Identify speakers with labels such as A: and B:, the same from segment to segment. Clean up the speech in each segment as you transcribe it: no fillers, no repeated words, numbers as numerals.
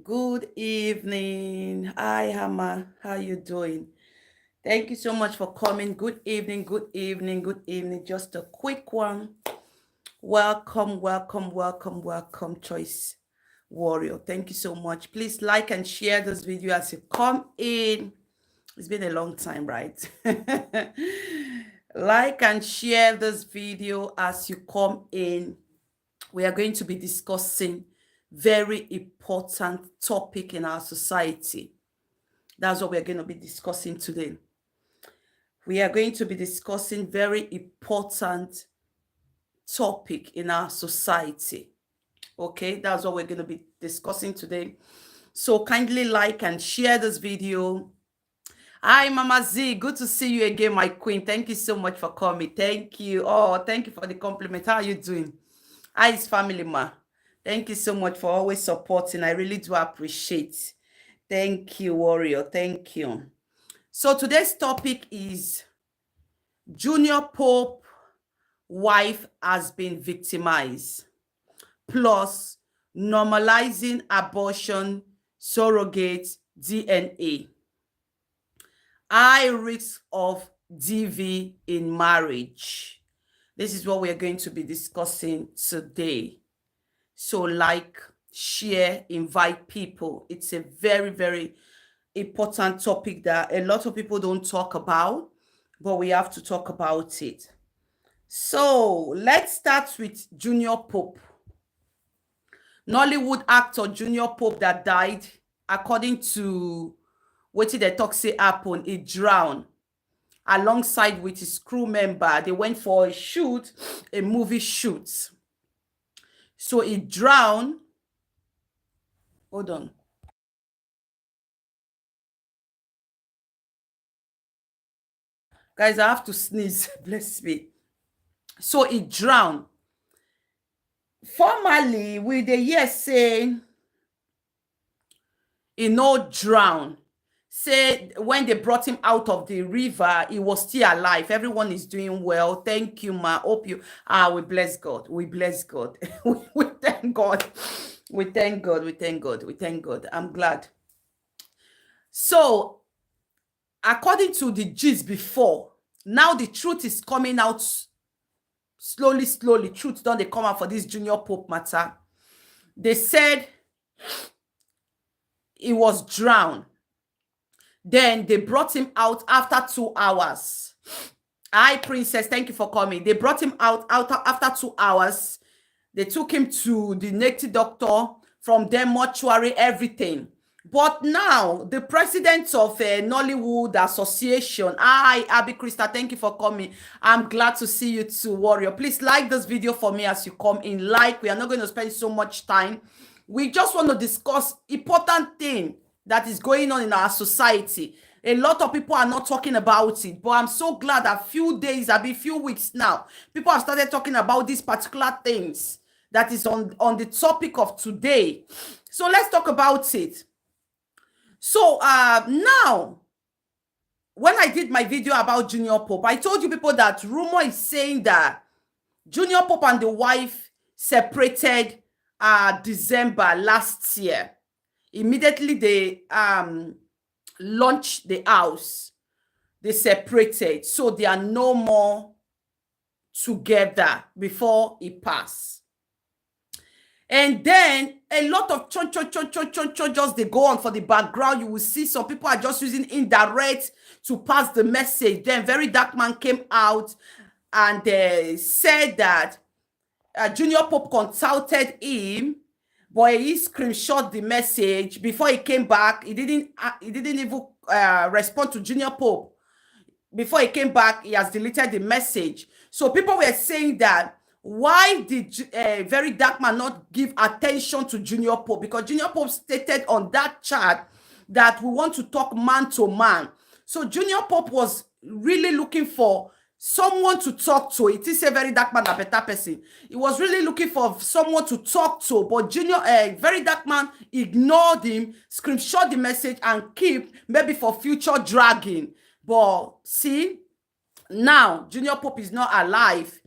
A: Good evening. Hi, Hama. How you doing? Thank you so much for coming. Good evening, good evening, good evening. Just a quick one. Welcome, welcome, welcome, welcome, Choice Warrior. Thank you so much. Please like and share this video as you come in. It's been a long time, right? Like and share this video as you come in. We are going to be discussing very important topic in our society. That's what we're going to be discussing today. We are going to be discussing very important topic in our society. Okay, that's what we're going to be discussing today. So kindly like and share this video. Hi, Mama Z. Good to see you again, my queen. Thank you so much for coming. Thank you. Oh, thank you for the compliment. How are you doing? Hi, it's family, ma. Thank you so much for always supporting. I really do appreciate. Thank you, warrior. Thank you. So today's topic is Junior Pope wife has been victimized, plus normalizing abortion, surrogate, DNA. High risk of DV in marriage. This is what we are going to be discussing today. So like, share, invite people. It's a very, very important topic that a lot of people don't talk about, but we have to talk about it. So let's start with Junior Pope. Nollywood actor Junior Pope that died, according to what they talk say happen, he drowned alongside with his crew member. They went for a shoot, a movie shoot. So he drowned. Hold on. Guys, I have to sneeze. Bless me. So he drowned. Formerly, we the year say he no drown. Say when they brought him out of the river, he was still alive. Everyone is doing well. Thank you, ma. Hope you. We bless God. We bless God. we thank God. We thank God. We thank God. We thank God. I'm glad. So, according to the gist before, now the truth is coming out slowly. Truth don't they come out for this Junior Pope matter. They said he was drowned. Then they brought him out after 2 hours. Hi, Princess. Thank you for coming. They brought him out after 2 hours. They took him to the native doctor. From them, mortuary, everything. But now, the president of Nollywood Association, hi, Abby Krista, thank you for coming. I'm glad to see you too, warrior. Please like this video for me as you come in. Like, we are not going to spend so much time. We just want to discuss important thing that is going on in our society. A lot of people are not talking about it, but I'm so glad that few days, few weeks now, people have started talking about these particular things that is on the topic of today. So let's talk about it. So now, when I did my video about Junior Pope, I told you people that rumor is saying that Junior Pope and the wife separated December last year. Immediately they launched the house. They separated. So they are no more together before he passed. And then a lot of just they go on for the background. You will see some people are just using indirect to pass the message. Then Very Dark Man came out and said that Junior Pope consulted him, but he screenshot the message before he came back. He didn't even respond to Junior Pope. Before he came back, he has deleted the message. So people were saying that why did Very Dark Man not give attention to Junior Pope? Because Junior Pope stated on that chat that we want to talk man to man. So Junior Pope was really looking for someone to talk to. It is a Very Dark Man, a better person. He was really looking for someone to talk to, but Very Dark Man ignored him, screenshot the message, and keep maybe for future dragging. But see, now Junior Pope is not alive.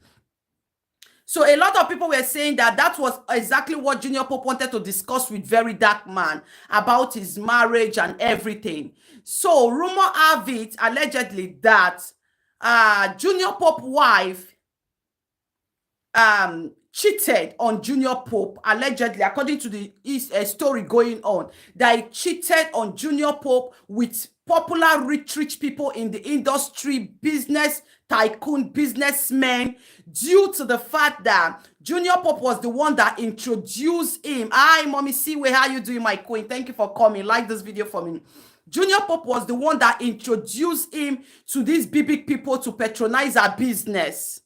A: So a lot of people were saying that that was exactly what Junior Pope wanted to discuss with Very Dark Man about his marriage and everything. So rumor have it allegedly that Junior Pope wife cheated on Junior Pope, allegedly, according to the story going on, that he cheated on Junior Pope with popular rich people in the industry, business tycoon, businessmen, due to the fact that Junior Pope was the one that introduced him. Hi, Mommy Siwe, how you doing, my queen? Thank you for coming. Like this video for me. Junior Pope was the one that introduced him to these big people to patronize our business.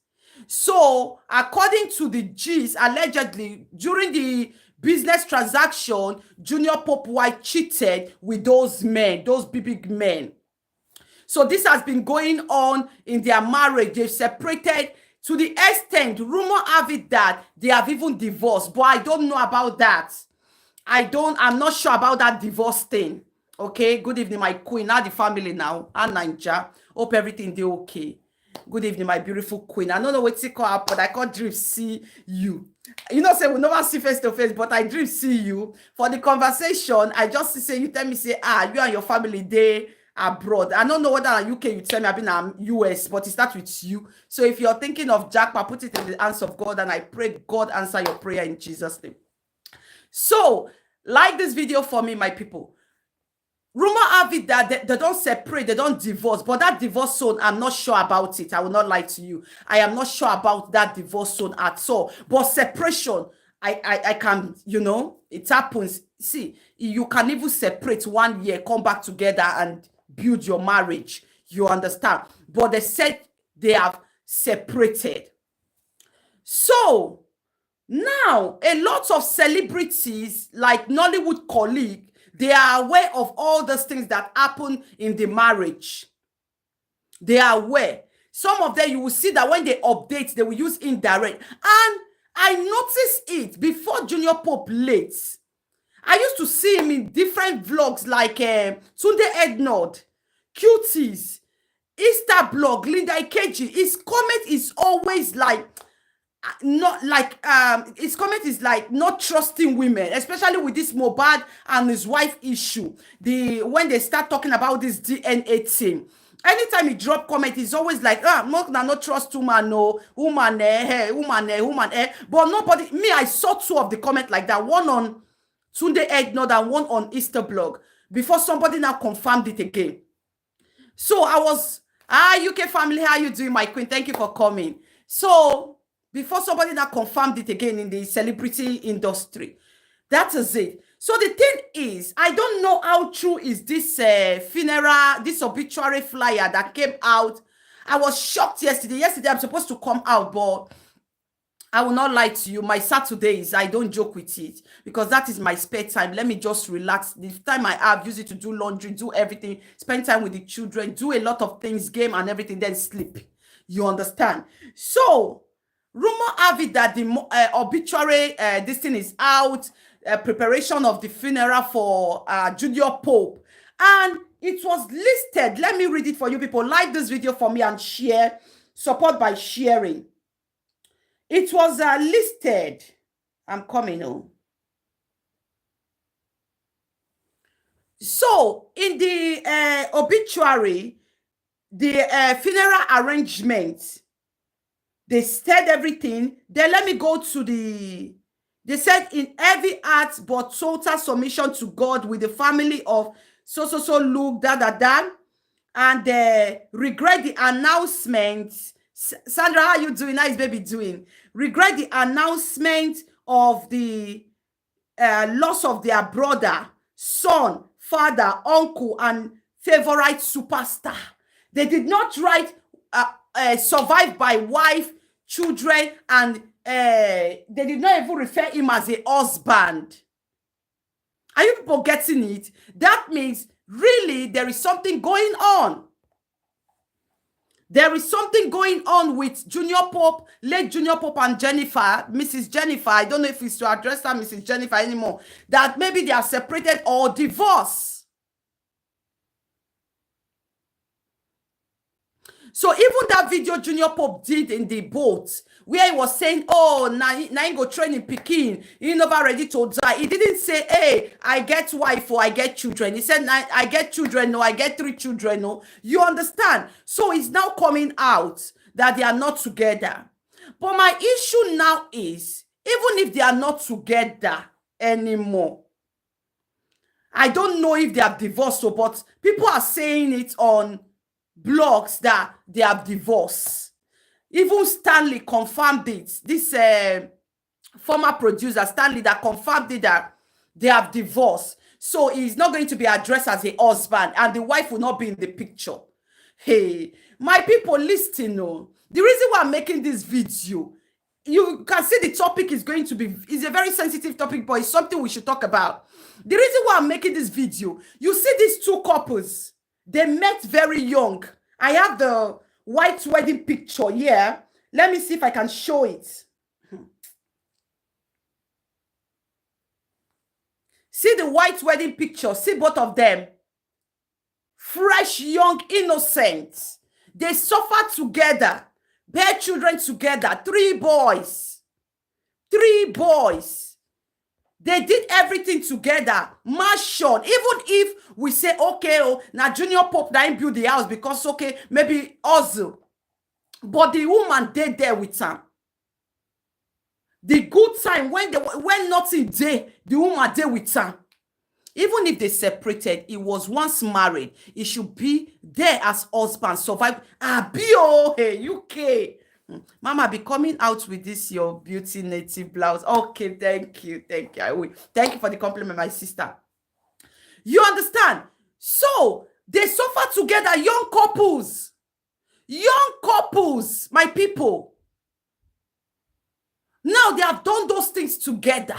A: So, according to the G's, allegedly, during the business transaction, Junior Pope White cheated with those men, those big men. So, this has been going on in their marriage. They've separated to the extent, rumor have it that they have even divorced. But I don't know about that. I'm not sure about that divorce thing. Okay, good evening, my queen. How the family now? And Ninja. Hope everything they okay. Good evening, my beautiful queen. I don't know what to call up, but I can't dream see you. You know, say we never see face to face, but I dream see you. For the conversation, I just say you tell me, say, you and your family they abroad. I don't know whether in UK you tell me I've been in US, but it starts with you. So if you're thinking of Jackpot, put it in the hands of God, and I pray God answer your prayer in Jesus' name. So, like this video for me, my people. Rumor have it that they don't separate, they don't divorce, but that divorce zone, I'm not sure about it. I will not lie to you. I am not sure about that divorce zone at all. But separation, I can, you know, it happens. See, you can even separate 1 year, come back together and build your marriage. You understand? But they said they have separated. So, now, a lot of celebrities, like Nollywood colleague, they are aware of all those things that happen in the marriage. They are aware. Some of them, you will see that when they update, they will use indirect. And I noticed it before Junior Pope late. I used to see him in different vlogs like Tunde Ednod, Cuties, Easter blog, Linda Ikeji. His comment is always like, not like his comment is like not trusting women, especially with this Mohbad and his wife issue. When they start talking about this DNA thing, anytime he drop comment, he's always like, not trust woman, no woman, woman. But nobody, me, I saw two of the comment like that, one on Tunde Ednod and one on Easter blog, before somebody now confirmed it again. So I was, UK family, how you doing, my queen? Thank you for coming. So before somebody now confirmed it again in the celebrity industry. That is it. So the thing is, I don't know how true is this funeral, this obituary flyer that came out. I was shocked yesterday. Yesterday, I'm supposed to come out, but I will not lie to you. My Saturdays, I don't joke with it because that is my spare time. Let me just relax. The time I have, use it to do laundry, do everything, spend time with the children, do a lot of things, game and everything, then sleep. You understand? So, rumor have it that the obituary, this thing is out, preparation of the funeral for Junior Pope. And it was listed. Let me read it for you people. Like this video for me and share. Support by sharing. It was listed. I'm coming home. So, in the obituary, the funeral arrangement, they said everything. Then let me go to they said in heavy heart but total submission to God with the family of so Luke, and regret the announcement. Sandra, how you doing? How is baby doing? Regret the announcement of the loss of their brother, son, father, uncle, and favorite superstar. They did not write survived by wife, children, and they did not even refer him as a husband. Are you people getting it? That means really there is something going on. There is something going on with Junior Pope, late Junior Pope and Jennifer, Mrs. Jennifer. I don't know if it's to address her Mrs. Jennifer anymore. That maybe they are separated or divorced. So even that video Junior Pope did in the boat, where he was saying, oh, now go train in Peking, he never ready to die. He didn't say, hey, I get wife or I get children. He said, I get children, no, I get 3 children, no. You understand? So it's now coming out that they are not together. But my issue now is, even if they are not together anymore, I don't know if they have divorced, but people are saying it on blogs that they have divorced. Even Stanley confirmed it. This former producer, Stanley, that confirmed it that they have divorced. So he's not going to be addressed as a husband, and the wife will not be in the picture. Hey, my people, listen. No, the reason why I'm making this video, you can see the topic is going to be, it's a very sensitive topic, but it's something we should talk about. The reason why I'm making this video, you see these 2 couples, they met very young. I have the white wedding picture here. Let me see if I can show it. See the white wedding picture. See both of them. Fresh, young, innocent. They suffered together. Bear children together. 3 boys. 3 boys. They did everything together. Mansion. Even if we say, okay, oh, now Junior Pope didn't build the house because, okay, maybe also. But the woman did there with him. The good time, when nothing there, the woman did with him. Even if they separated, he was once married. He should be there as husband, survive. Bio, hey, UK. Mama, be coming out with this your beauty native blouse. Okay, thank you. I will. Thank you for the compliment, my sister. You understand? So they suffer together, young couples, my people. Now they have done those things together.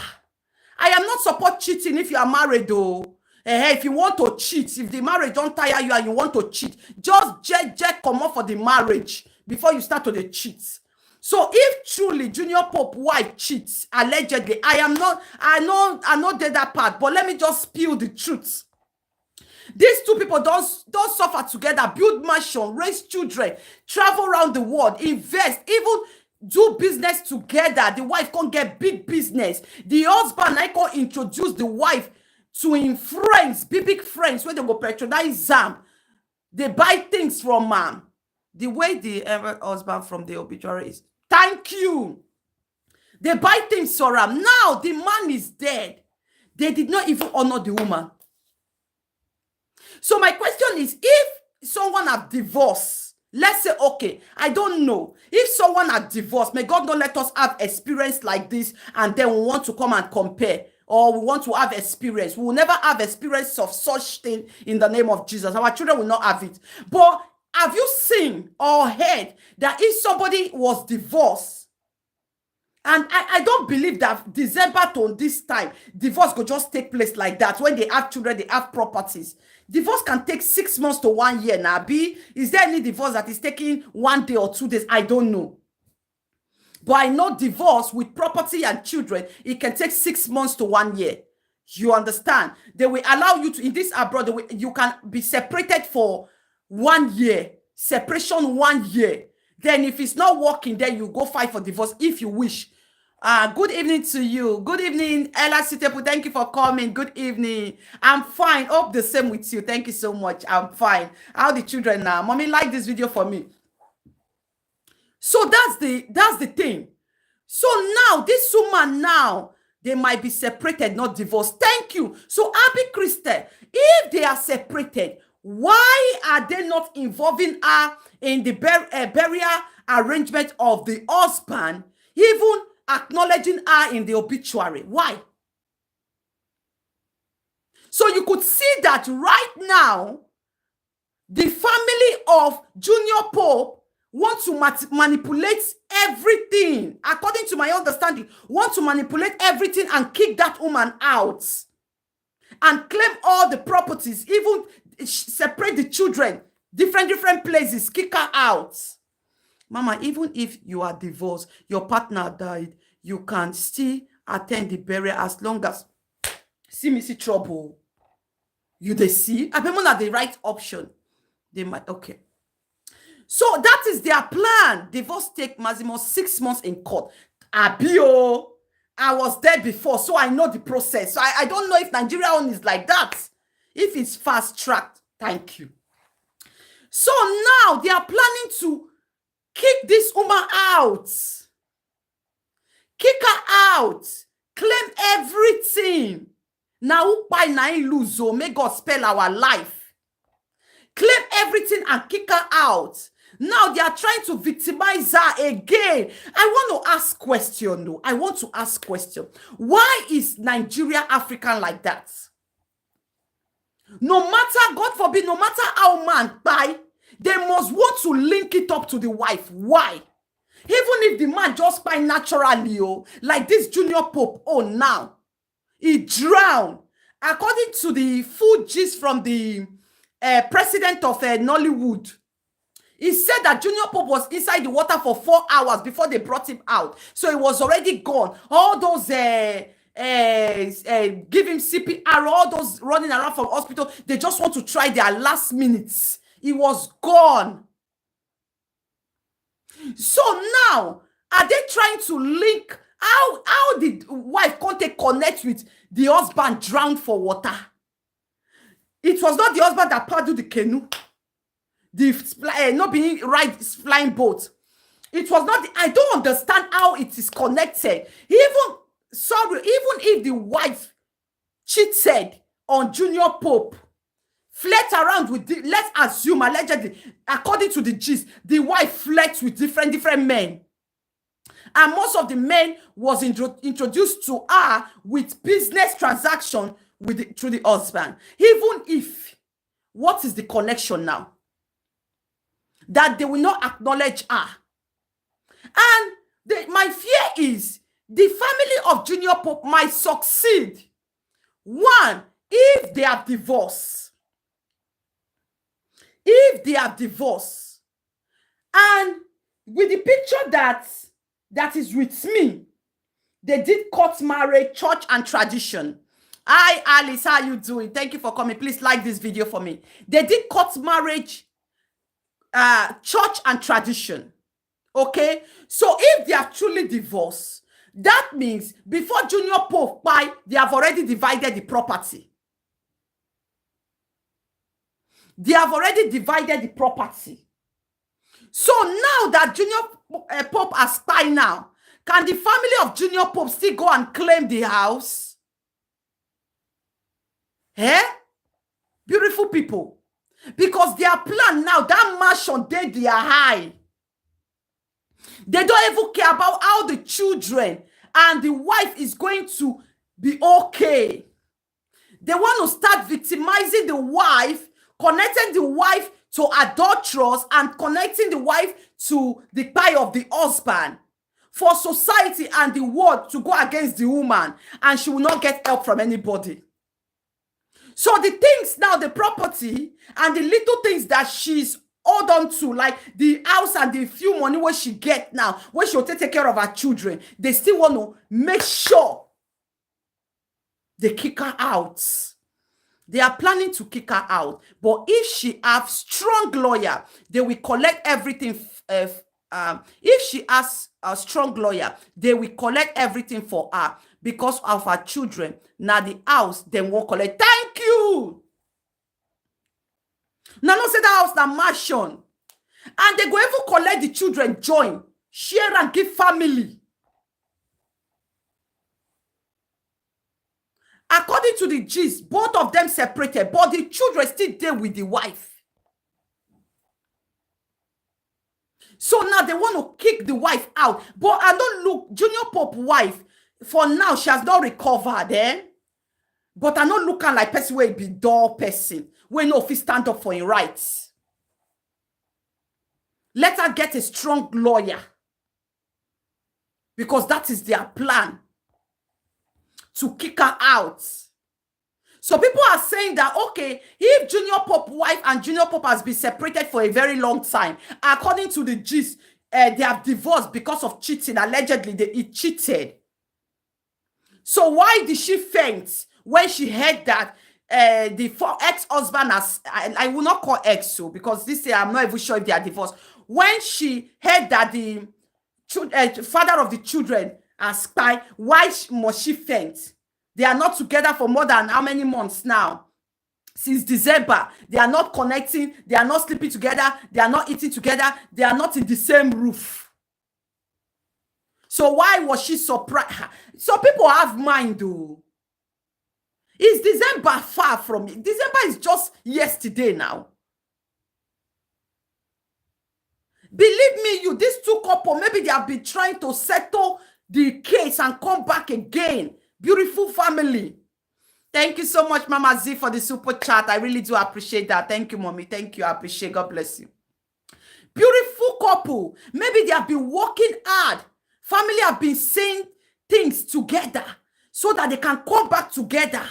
A: I am not support cheating if you are married, though. If you want to cheat, if the marriage don't tire you and you want to cheat, just come up for the marriage before you start to cheat. So if truly Junior Pope wife cheats, allegedly, I not did that part, but let me just spill the truth. These 2 people don't suffer together, build mansion, raise children, travel around the world, invest, even do business together. The wife can't get big business. The husband, I can introduce the wife to him friends, big friends, where they go patronize them. They buy things from them. The way the husband from the Obituary is, thank you. They buy things for him. Now the man is dead. They did not even honor the woman. So my question is, if someone have divorced, let's say, okay, I don't know. If someone had divorced, may God not let us have experience like this, and then we want to come and compare, or we want to have experience. We will never have experience of such thing in the name of Jesus. Our children will not have it. But have you seen or heard that if somebody was divorced, and I don't believe that December to this time, divorce could just take place like that. When they have children, they have properties. Divorce can take 6 months to 1 year. Now, is there any divorce that is taking 1 day or 2 days? I don't know. But I know divorce with property and children, it can take 6 months to 1 year. You understand? They will allow you to, in this abroad, you can be separated for 1 year. Separation 1 year. Then if it's not working, then you go fight for divorce if you wish. Good evening to you. Good evening, Ella Sitepu. Thank you for coming. Good evening. I'm fine. Hope the same with you. Thank you so much. I'm fine. How the children now? Mommy, like this video for me. So that's the thing. So now this woman now, they might be separated, not divorced. Thank you. So Abby Christel, if they are separated, why are they not involving her in the burial arrangement of the husband, even acknowledging her in the obituary? Why? So you could see that right now, the family of Junior Pope want to manipulate everything, according to my understanding, want to manipulate everything and kick that woman out and claim all the properties, even separate the children, different places, kick her out. Mama, even if you are divorced, your partner died, you can still attend the burial as long as see trouble. You they see, I mean, not the right option. They might, okay. So that is their plan. Divorce take maximum 6 months in court. Abio, I was there before, so I know the process. So I don't know if Nigeria one is like that. If it's fast tracked, thank you. So now they are planning to kick this woman out. Kick her out. Claim everything. Now, by nine lose, may God spell our life. Claim everything and kick her out. Now they are trying to victimize her again. I want to ask question though. I want to ask question. Why is Nigeria African like that? No matter, God forbid, no matter how man buy, they must want to link it up to the wife. Why? Even if the man just buy naturally, like this junior pope, now, he drowned. According to the full gist from the president of Nollywood, he said that Junior Pope was inside the water for 4 hours before they brought him out. So he was already gone. All those give him CPR, all those running around from hospital, they just want to try their last minutes. He was gone. So now, are they trying to link how did wife can't connect with the husband drowned for water? It was not the husband that paddled the canoe. Not being right flying boat. It was not I don't understand how it is connected. Even if the wife cheated on Junior Pope, flirt around with let's assume allegedly, according to the gist, the wife flirts with different men. And most of the men was introduced to her with business transaction through the husband. Even if, what is the connection now? That they will not acknowledge her. And my fear is the family of Junior Pope might succeed. One, if they have divorced. If they have divorced. And with the picture that is with me, they did court marriage, church and tradition. Hi, Alice, how you doing? Thank you for coming. Please like this video for me. They did court marriage, church and tradition. Okay? So if they have truly divorced, that means before Junior Pope buy, they have already divided the property. They have already divided the property. So now that Junior Pope has died now, can the family of Junior Pope still go and claim the house? Beautiful people. Because their plan now, that mansion, they are high. They don't even care about how the children and the wife is going to be okay. They want to start victimizing the wife, connecting the wife to adulterers and connecting the wife to the pie of the husband for society and the world to go against the woman, and she will not get help from anybody. So the things now, the property and the little things that she's hold on to, like the house and the few money where she get now, where she'll take care of her children, they still want to make sure they kick her out. They are planning to kick her out. But if she have strong lawyer, they will collect everything. If she has a strong lawyer, they will collect everything for her because of her children. Now the house, they won't collect. Thank you. Now, not say that house na mansion. And they go even collect the children, join, share and give family. According to the gist, both of them separated, but the children still there with the wife. So now they want to kick the wife out. But I don't look, Junior Pope wife, for now, she has not recovered, But I not looking like person where be dull person. When no fit stand up for his rights. Let her get a strong lawyer. Because that is their plan. To kick her out. So people are saying that, okay, if Junior Pope wife and Junior Pope has been separated for a very long time, according to the gist, they have divorced because of cheating. Allegedly, he cheated. So why did she faint when she heard that the ex-husband has, I will not call ex, so because this year I'm not even sure if they are divorced. when she heard that the father of the children are spy, why must she faint? They are not together for more than how many months now? Since December, they are not connecting, they are not sleeping together, they are not eating together, they are not in the same roof. So why was she surprised? So people have mind, though. Is December far from it? December is just yesterday now. Believe me, these two couple, maybe they have been trying to settle the case and come back again. Beautiful family. Thank you so much, Mama Z, for the super chat. I really do appreciate that. Thank you, Mommy. Thank you. I appreciate. God bless you. Beautiful couple. Maybe they have been working hard. Family have been saying things together so that they can come back together.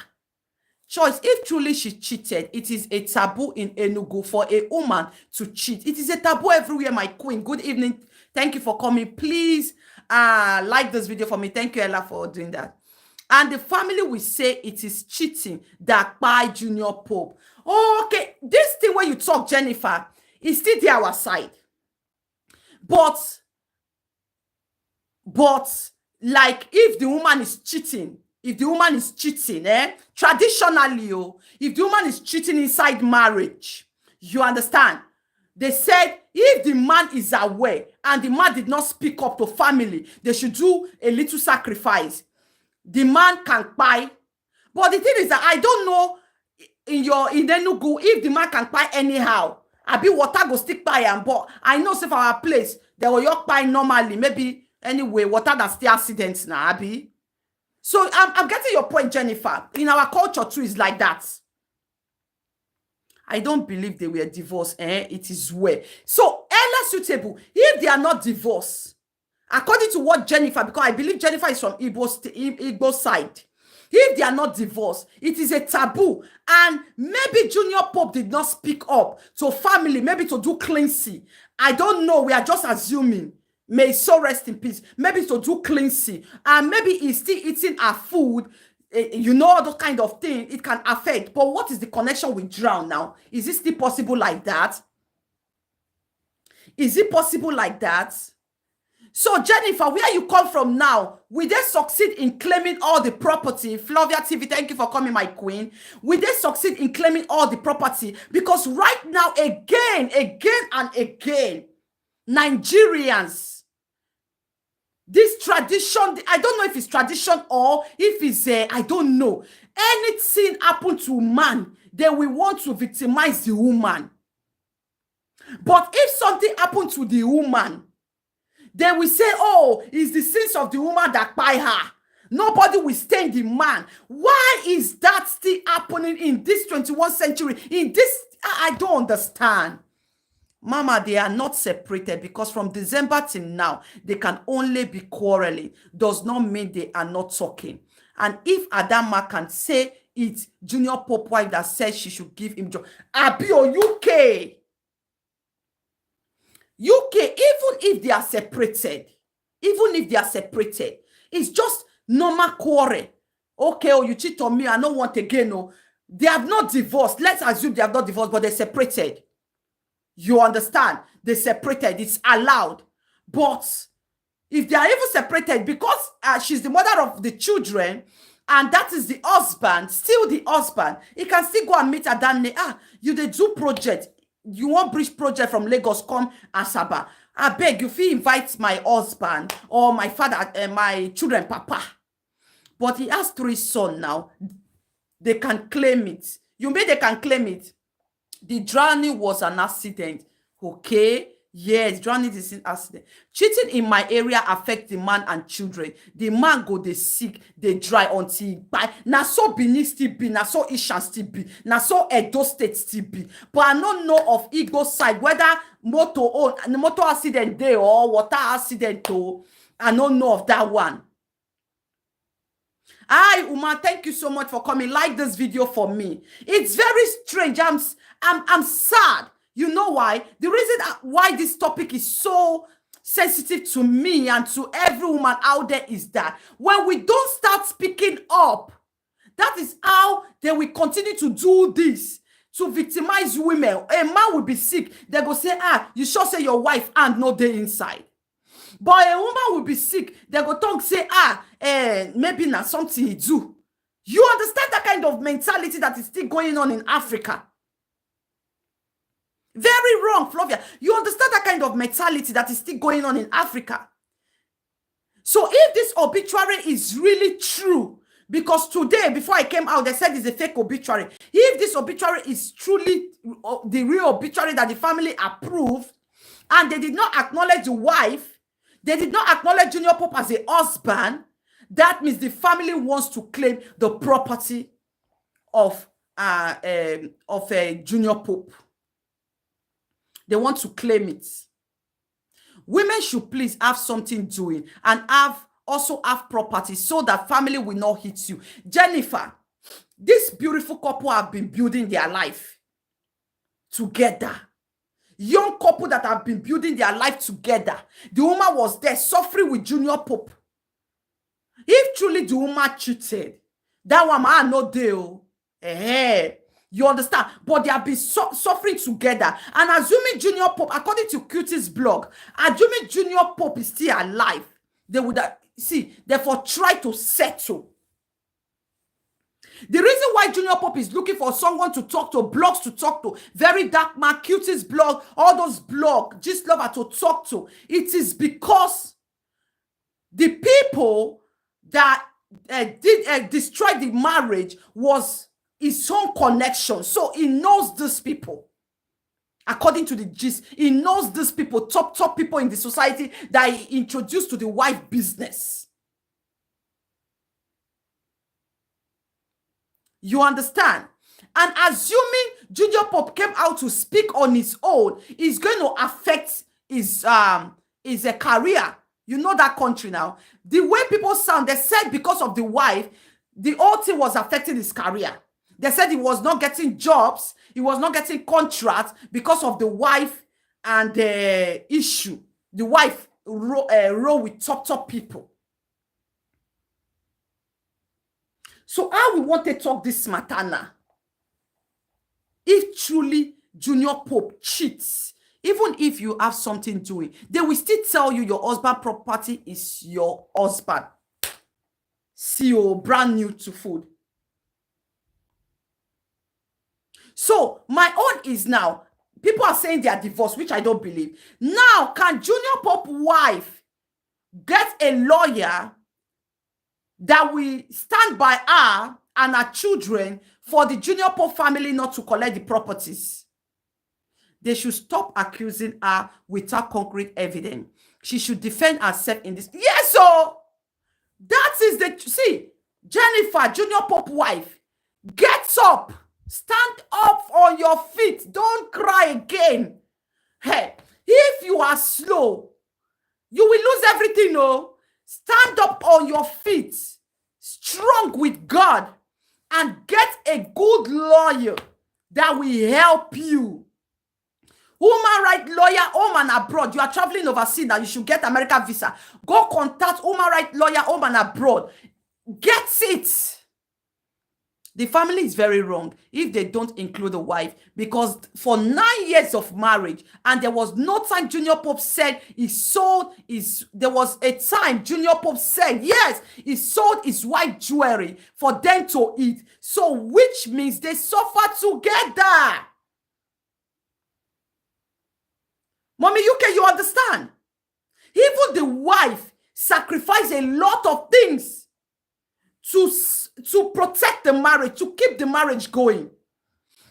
A: Choice, if truly she cheated, it is a taboo in Enugu for a woman to cheat. It is a taboo everywhere, my queen. Good evening. Thank you for coming. Please like this video for me. Thank you, Ella, for doing that. And the family will say it is cheating that by Junior Pope. Oh, okay, this thing where you talk, Jennifer, is still there our side. But like if the woman is cheating, traditionally, if the woman is cheating inside marriage, you understand? They said if the man is aware and the man did not speak up to family, they should do a little sacrifice. The man can buy. But the thing is that I don't know in Enugu if the man can buy anyhow. I be water go stick by and but I know say for our place they will yok buy normally. Maybe anyway, water that still accidents now, Abby. So I'm getting your point, Jennifer. In our culture too is like that. I don't believe they were divorced. It is where. So Ella suitable, if they are not divorced, according to what Jennifer, because I believe Jennifer is from Igbo side. If they are not divorced, it is a taboo. And maybe Junior Pope did not speak up to family, maybe to do cleansing. I don't know. We are just assuming. May his soul rest in peace. Maybe to do cleansing. And maybe he's still eating our food. Those kind of thing. It can affect. But what is the connection with drown now? Is it still possible like that? Is it possible like that? So, Jennifer, where you come from now, will they succeed in claiming all the property? Flavia TV, thank you for coming, my queen. Will they succeed in claiming all the property? Because right now, again and again, Nigerians, this tradition, I don't know if it's tradition or if it's, I don't know. Anything happen to man, they will want to victimize the woman. But if something happened to the woman, they will say, oh, it's the sins of the woman that buy her. Nobody will stain the man. Why is that still happening in this 21st century? In this, I don't understand. Mama, they are not separated because from December till now, they can only be quarreling. Does not mean they are not talking. And if Adama can say it's Junior Pope wife that says she should give him job, Abi or UK, even if they are separated, it's just normal quarrel. Okay, oh, you cheat on me, I don't want again. No, they have not divorced. Let's assume they have not divorced, but they separated. You understand? They separated. It's allowed. But if they are even separated, because she's the mother of the children, and that is the husband, still the husband, he can still go and meet Adane. You they do project. You want bridge project from Lagos, come Asaba. I beg you, if he invites my husband or my father, my children, papa. But he has 3 sons now. They can claim it. You mean they can claim it? The drowning was an accident. Okay? Yes, drowning is an accident. Cheating in my area affects the man and children. The man go they sick, they dry until he buy. Now so Benin still be, now so Ishan still be, now so Edo State still be. But I don't know of Igbo side whether motor accident there or water accident too. I don't know of that one. Hi, Uma, thank you so much for coming. Like this video for me. It's very strange. I'm sad. You know why? The reason why this topic is so sensitive to me and to every woman out there is that when we don't start speaking up, that is how they will continue to do this. to victimize women. A man will be sick. They go say, you sure say your wife and no day inside. But a woman will be sick. They go talk say, maybe not something he do. You understand that kind of mentality that is still going on in Africa? Very wrong, Flavia. You understand that kind of mentality that is still going on in Africa? So if this obituary is really true, because today, before I came out, they said it's a fake obituary. If this obituary is truly the real obituary that the family approved, and they did not acknowledge the wife, they did not acknowledge Junior Pope as a husband, that means the family wants to claim the property of Junior Pope. They want to claim it. Women should please have something doing and also have property so that family will not hit you. Jennifer, this beautiful couple have been building their life together. Young couple that have been building their life together. The woman was there suffering with Junior Pope. If truly the woman cheated, that woman no deal. You understand? But they have been suffering together. And assuming Junior Pope, according to Cutie's blog, assuming Junior Pope is still alive, they would therefore try to settle. The reason why Junior Pope is looking for someone to talk to, blogs to talk to, Very Dark Man, Cutie's blog, all those blogs, Gist Lover to talk to, it is because the people that did destroy the marriage was his own connection. So he knows these people. According to the gist, he knows these people, top people in the society that he introduced to the wife business. You understand? And assuming Junior Pope came out to speak on his own, is going to affect his career. You know that country now. The way people sound, they said because of the wife, the whole thing was affecting his career. They said he was not getting jobs, he was not getting contracts because of the wife and the issue. The wife row with top people. So how we want to talk this matter now? If truly Junior Pope cheats, even if you have something doing, they will still tell you your husband property is your husband. CEO, brand new to food. So my own is now, people are saying they are divorced, which I don't believe. Now, can Junior Pope's wife get a lawyer that will stand by her and her children for the Junior Pope family not to collect the properties? They should stop accusing her without concrete evidence. She should defend herself in this. Yes, so that is Jennifer, Junior Pope wife, get up. Stand up on your feet. Don't cry again. Hey, if you are slow, you will lose everything, no? Stand up on your feet, strong with God, and get a good lawyer that will help you. Human rights lawyer, home and abroad. You are traveling overseas now, you should get American visa. Go contact human rights lawyer, home and abroad. Get it. The family is very wrong if they don't include the wife, because for 9 years of marriage, and there was no time Junior Pope said he sold his, there was a time Junior Pope said, yes, he sold his wife jewelry for them to eat. So which means they suffer together. Mommy UK, you understand? Even the wife sacrificed a lot of things to protect the marriage, to keep the marriage going.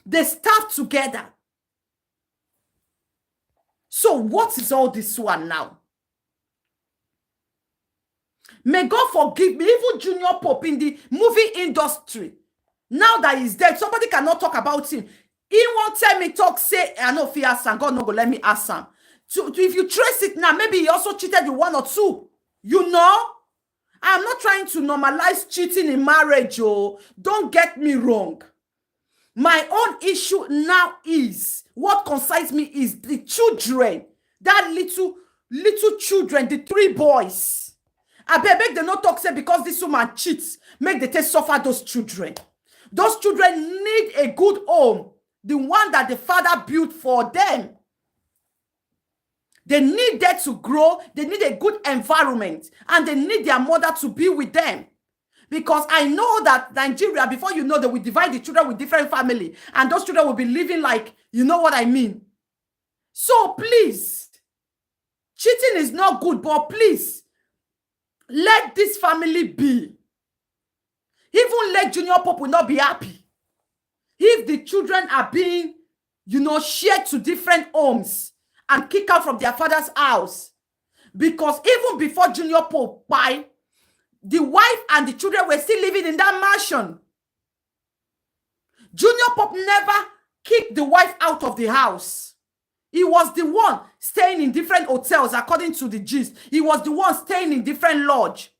A: They starve together. So what is all this one now? May God forgive me. Even Junior Pope in the movie industry, now that he's dead, somebody cannot talk about him. He won't tell me, say, I know if he ask him, God no go let me ask him. If you trace it now, maybe he also cheated with 1 or 2. You know? I'm not trying to normalize cheating in marriage, oh. Don't get me wrong. My own issue now is, what concerns me is the children. That little children, the 3 boys. I beg they not talk say because this woman cheats, make they take suffer those children. Those children need a good home. the one that the father built for them. They needed to grow. They need a good environment, and they need their mother to be with them. Because I know that Nigeria, before you know, they will divide the children with different family, and those children will be living like, you know what I mean. So please, cheating is not good, but please, let this family be. Even let Junior Pope will not be happy if the children are being, shared to different homes and kicked out from their father's house. Because even before Junior Pope died, the wife and the children were still living in that mansion. Junior Pope never kicked the wife out of the house. He was the one staying in different hotels, according to the gist. He was the one staying in different lodge.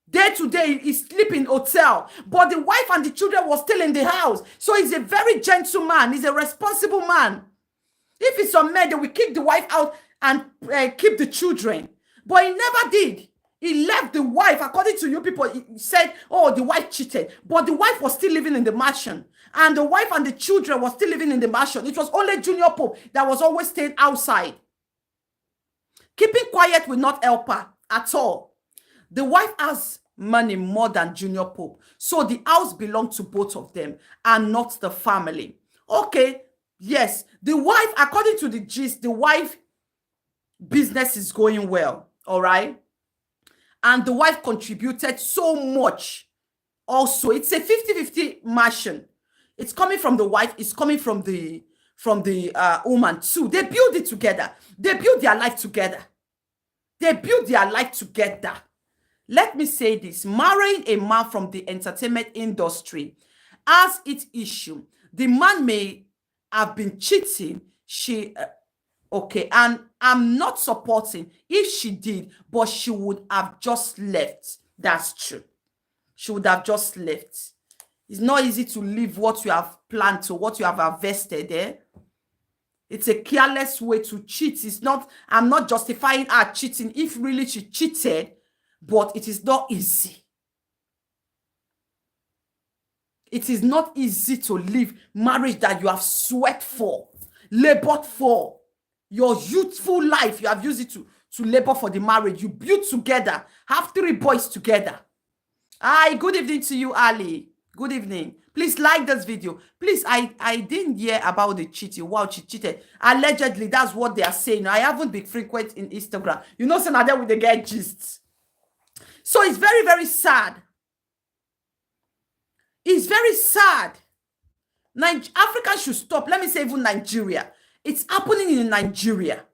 A: Day to day, he sleep in hotel. But the wife and the children were still in the house. So he's a very gentle man. He's a responsible man. If it's some men, they will kick the wife out and keep the children. But he never did. He left the wife, according to you people, he said, oh, the wife cheated. But the wife was still living in the mansion. And the wife and the children were still living in the mansion. It was only Junior Pope that was always staying outside. Keeping quiet will not help her at all. The wife has money more than Junior Pope. So the house belonged to both of them and not the family. Okay, yes. The wife, according to the gist, the wife business is going well. All right. And the wife contributed so much. Also, it's a 50-50 mansion. It's coming from the wife. It's coming from the woman too. They build it together. They build their life together. They build their life together. Let me say this. Marrying a man from the entertainment industry has its issue. The man may have been cheating. Okay, and I'm not supporting if she did, but she would have just left. That's true. She would have just left. It's not easy to leave what you have planned to, what you have invested there. It's a careless way to cheat. It's not, I'm not justifying her cheating if really she cheated, but it is not easy. It is not easy to leave marriage that you have sweat for, labored for. Your youthful life, you have used it to labor for the marriage. You build together, have 3 boys together. Hi, good evening to you, Ali. Good evening. Please like this video. Please, I didn't hear about the cheating. Wow, she cheated. Allegedly, that's what they are saying. I haven't been frequent in Instagram. You know, some of them with the get gist. So it's very, very sad. It's very sad. Africa should stop. Let me say even Nigeria. It's happening in Nigeria.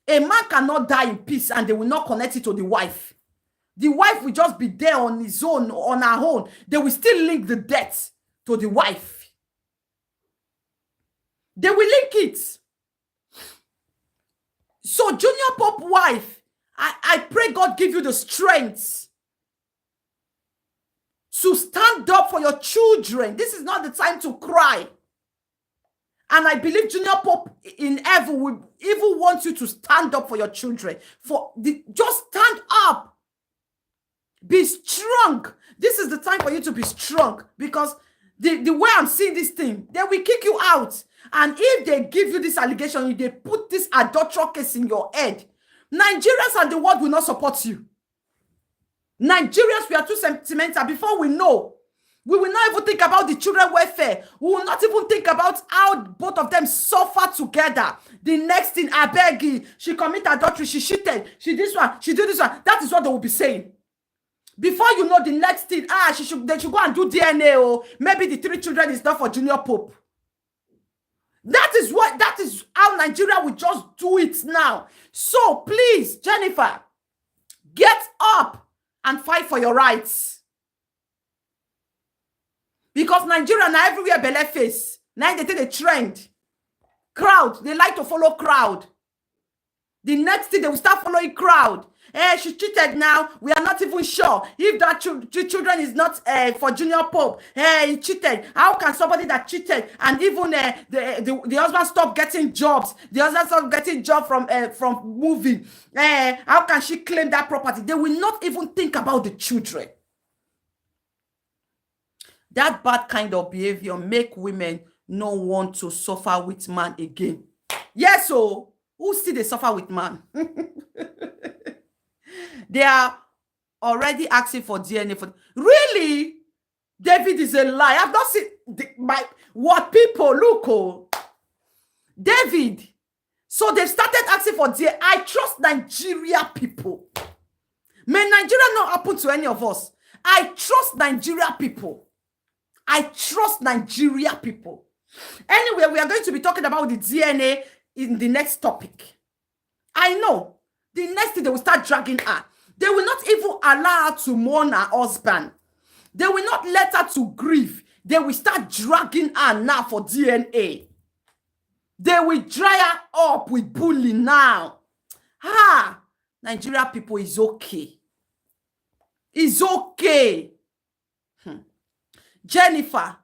A: A man cannot die in peace and they will not connect it to the wife. The wife will just be there on his own, on her own. They will still link the debt to the wife. They will link it. So Junior Pope wife, I pray God give you the strength to stand up for your children. This is not the time to cry. And I believe Junior Pope in heaven will even want you to stand up for your children. Just stand up. Be strong. This is the time for you to be strong. Because the way I'm seeing this thing, they will kick you out. And if they give you this allegation, if they put this adultery case in your head, Nigerians and the world will not support you. Nigerians, we are too sentimental. Before we know, we will not even think about the children welfare. We will not even think about how both of them suffer together. The next thing, I beg you, she committed adultery, she cheated, she did this one, she did this one. That is what they will be saying. Before you know the next thing, they should go and do DNA. Oh, maybe the 3 children is not for Junior Pope. That is how Nigeria will just do it now. So please, Jennifer, get up and fight for your rights. Because Nigeria now everywhere belle face. Now they take a trend. Crowd, they like to follow crowd. The next thing they will start following crowd. She cheated now. We are not even sure if that children is not for Junior Pope. He cheated. How can somebody that cheated and even the husband stop getting jobs? The husband stop getting job from moving. How can she claim that property? They will not even think about the children. That bad kind of behavior make women no want to suffer with man again. Yes, so who still they suffer with man? They are already asking for DNA for really. David is a lie. I've not seen what people look. Oh, David. So they've started asking for DNA. I trust Nigeria people. May Nigeria not happen to any of us. I trust Nigeria people. I trust Nigeria people. Anyway, we are going to be talking about the DNA in the next topic. I know. The next thing, they will start dragging her. They will not even allow her to mourn her husband. They will not let her to grieve. They will start dragging her now for DNA. They will dry her up with bullying now. Nigeria people is okay. It's okay. Jennifer,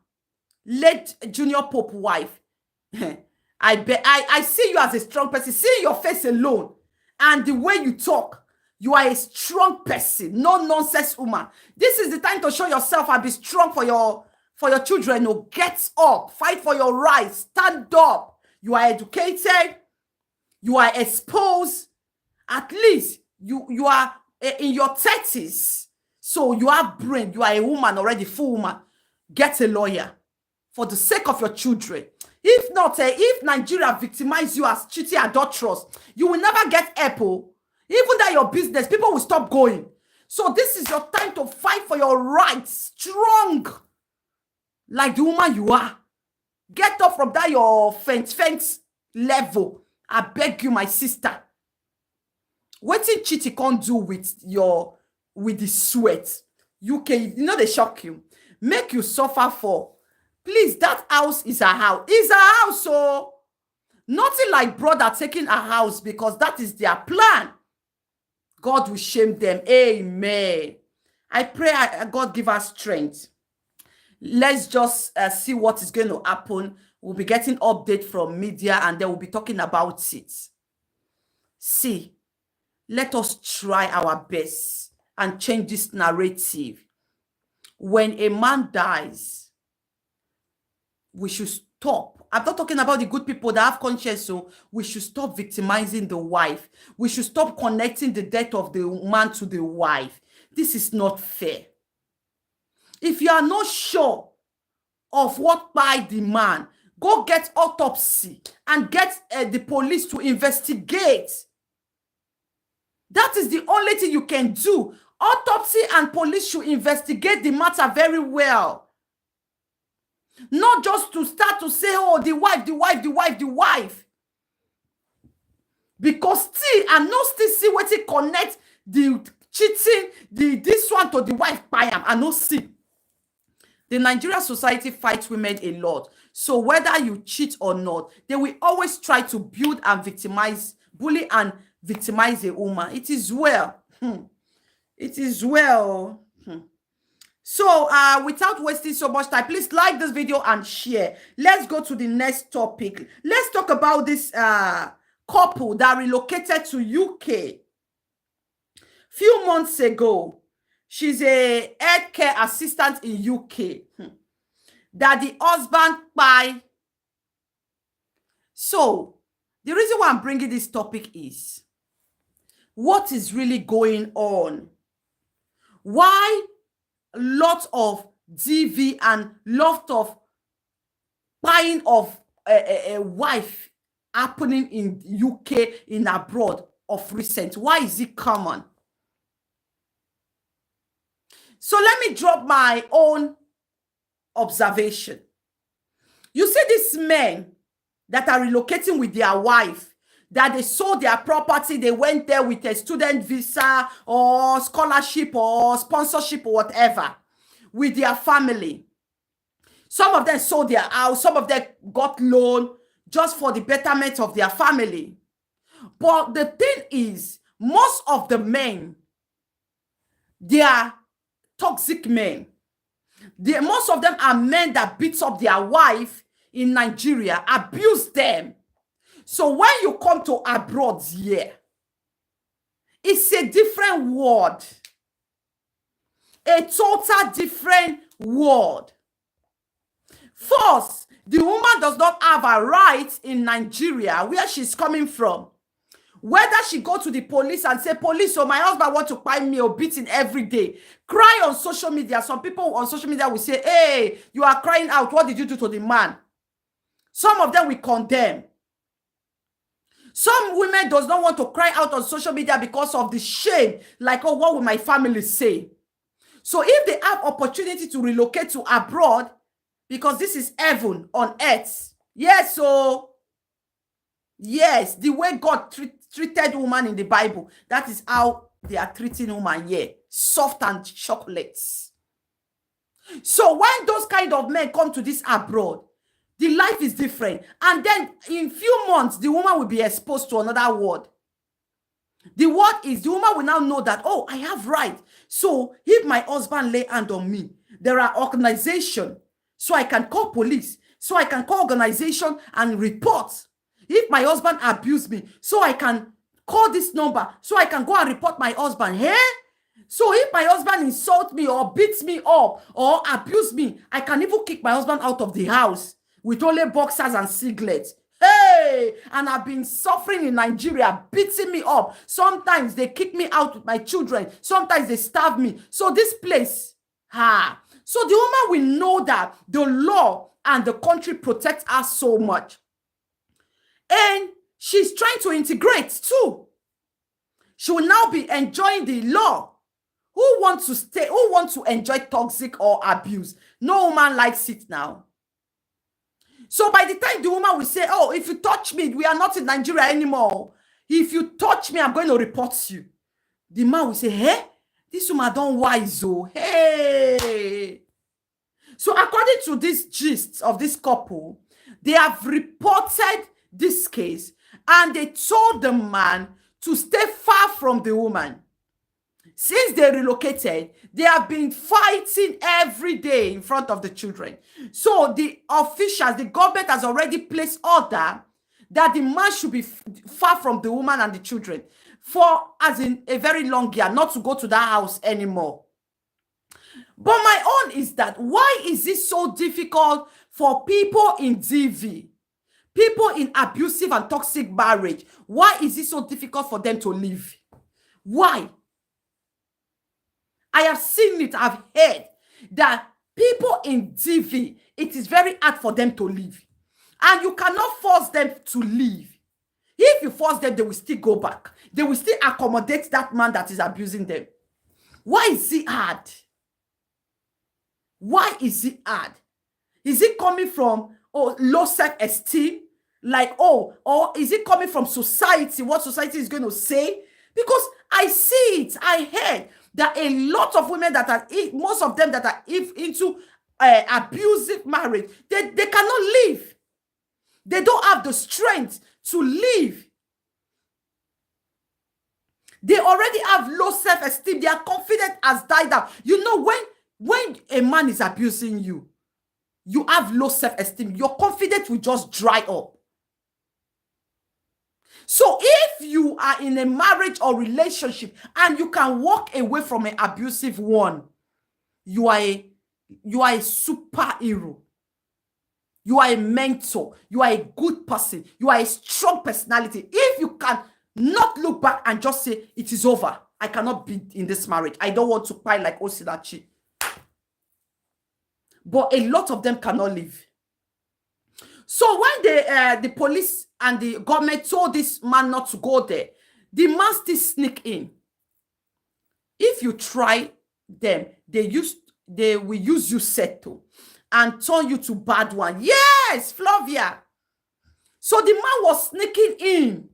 A: late Junior Pope wife. I see you as a strong person. See your face alone and the way you talk. You are a strong person, no nonsense woman. This is the time to show yourself and be strong for your children. No, get up, fight for your rights, stand up. You are educated, you are exposed. At least you are in your 30s. So you have brain, you are a woman already, full woman. Get a lawyer for the sake of your children. If not, if Nigeria victimize you as cheating adulterous, you will never get Apple. Even that your business, people will stop going. So this is your time to fight for your rights. Strong. Like the woman you are. Get up from that your fence level. I beg you, my sister. What did cheating can't do with the sweat? UK, you know they shock you. Make you suffer for. Please, that house is a house. It's a house, so nothing like brother taking a house because that is their plan. God will shame them. Amen. I pray God give us strength. Let's just see what is going to happen. We'll be getting update from media and then we'll be talking about it. See, let us try our best and change this narrative. When a man dies, we should stop. I'm not talking about the good people that have conscience, so we should stop victimizing the wife. We should stop connecting the death of the man to the wife. This is not fair. If you are not sure of what by the man, go get autopsy and get the police to investigate. That is the only thing you can do. Autopsy and police should investigate the matter very well. Not just to start to say, oh, the wife. Because still, and no still see what it connect the cheating, this one to the wife by him. And no see. The Nigerian society fights women a lot. So whether you cheat or not, they will always try to build and victimize, bully and victimize a woman. It is well. It is well. So without wasting so much time, please like this video and share. Let's go to the next topic. Let's talk about this couple that relocated to UK. Few months ago, she's a healthcare assistant in UK. That the husband by. So the reason why I'm bringing this topic is what is really going on? Why lot of DV and lot of buying of a wife happening in UK, in abroad of recent? Why is it common? So let me drop my own observation. You see these men that are relocating with their wife, that they sold their property, they went there with a student visa or scholarship or sponsorship or whatever with their family. Some of them sold their house, some of them got loan just for the betterment of their family. But the thing is, most of the men, they are toxic men. Most of them are men that beats up their wife in Nigeria, abuse them. So when you come to abroad here, it's a different world. A total different world. First, the woman does not have a right in Nigeria, where she's coming from. Whether she go to the police and say, police, so my husband want to find me or beating every day, cry on social media. Some people on social media will say, hey, you are crying out. What did you do to the man? Some of them will condemn. Some women does not want to cry out on social media because of the shame. Like, oh, what will my family say? So if they have opportunity to relocate to abroad, because this is heaven on earth. Yes, so yes, the way God treated woman in the Bible, that is how they are treating woman here. Soft and chocolates. So when those kind of men come to this abroad, the life is different. And then in few months, the woman will be exposed to another word. The word is, the woman will now know that, oh, I have right. So if my husband lay hand on me, there are organizations. So I can call police. So I can call organization and report. If my husband abused me, so I can call this number. So I can go and report my husband. Hey? So if my husband insults me or beats me up or abuse me, I can even kick my husband out of the house with only boxers and singlets. Hey, and I've been suffering in Nigeria, beating me up. Sometimes they kick me out with my children. Sometimes they starve me. So this place, so the woman will know that the law and the country protects us so much. And she's trying to integrate too. She will now be enjoying the law. Who wants to stay? Who wants to enjoy toxic or abuse? No woman likes it now. So by the time the woman will say, oh, if you touch me, we are not in Nigeria anymore. If you touch me, I'm going to report you. The man will say, hey, this woman don't wise, oh, hey. So according to this gist of this couple, they have reported this case and they told the man to stay far from the woman. Since they relocated, they have been fighting every day in front of the children. So the officials, the government has already placed order that the man should be far from the woman and the children for, as in a very long year, not to go to that house anymore. But my own is that, why is it so difficult for people in DV, people in abusive and toxic marriage? Why is it so difficult for them to leave? Why? I have seen it, I've heard that people in DV, it is very hard for them to leave. And you cannot force them to leave. If you force them, they will still go back. They will still accommodate that man that is abusing them. Why is it hard? Why is it hard? Is it coming from low self-esteem? Like, or is it coming from society? What society is going to say? Because I see it, I heard that a lot of women that are, most of them that are into abusive marriage, they cannot leave. They don't have the strength to leave. They already have low self-esteem. Their confidence has died down. You know, when a man is abusing you, you have low self-esteem. Your confidence will just dry up. So if you are in a marriage or relationship and you can walk away from an abusive one, you are a superhero. You are a mentor. You are a good person. You are a strong personality. If you can not look back and just say, it is over, I cannot be in this marriage, I don't want to cry like Osinachi. But a lot of them cannot leave. So when the police and the government told this man not to go there, the man still sneak in. If you try them, they will use you settle and turn you to bad one. Yes, Flavia. So the man was sneaking in.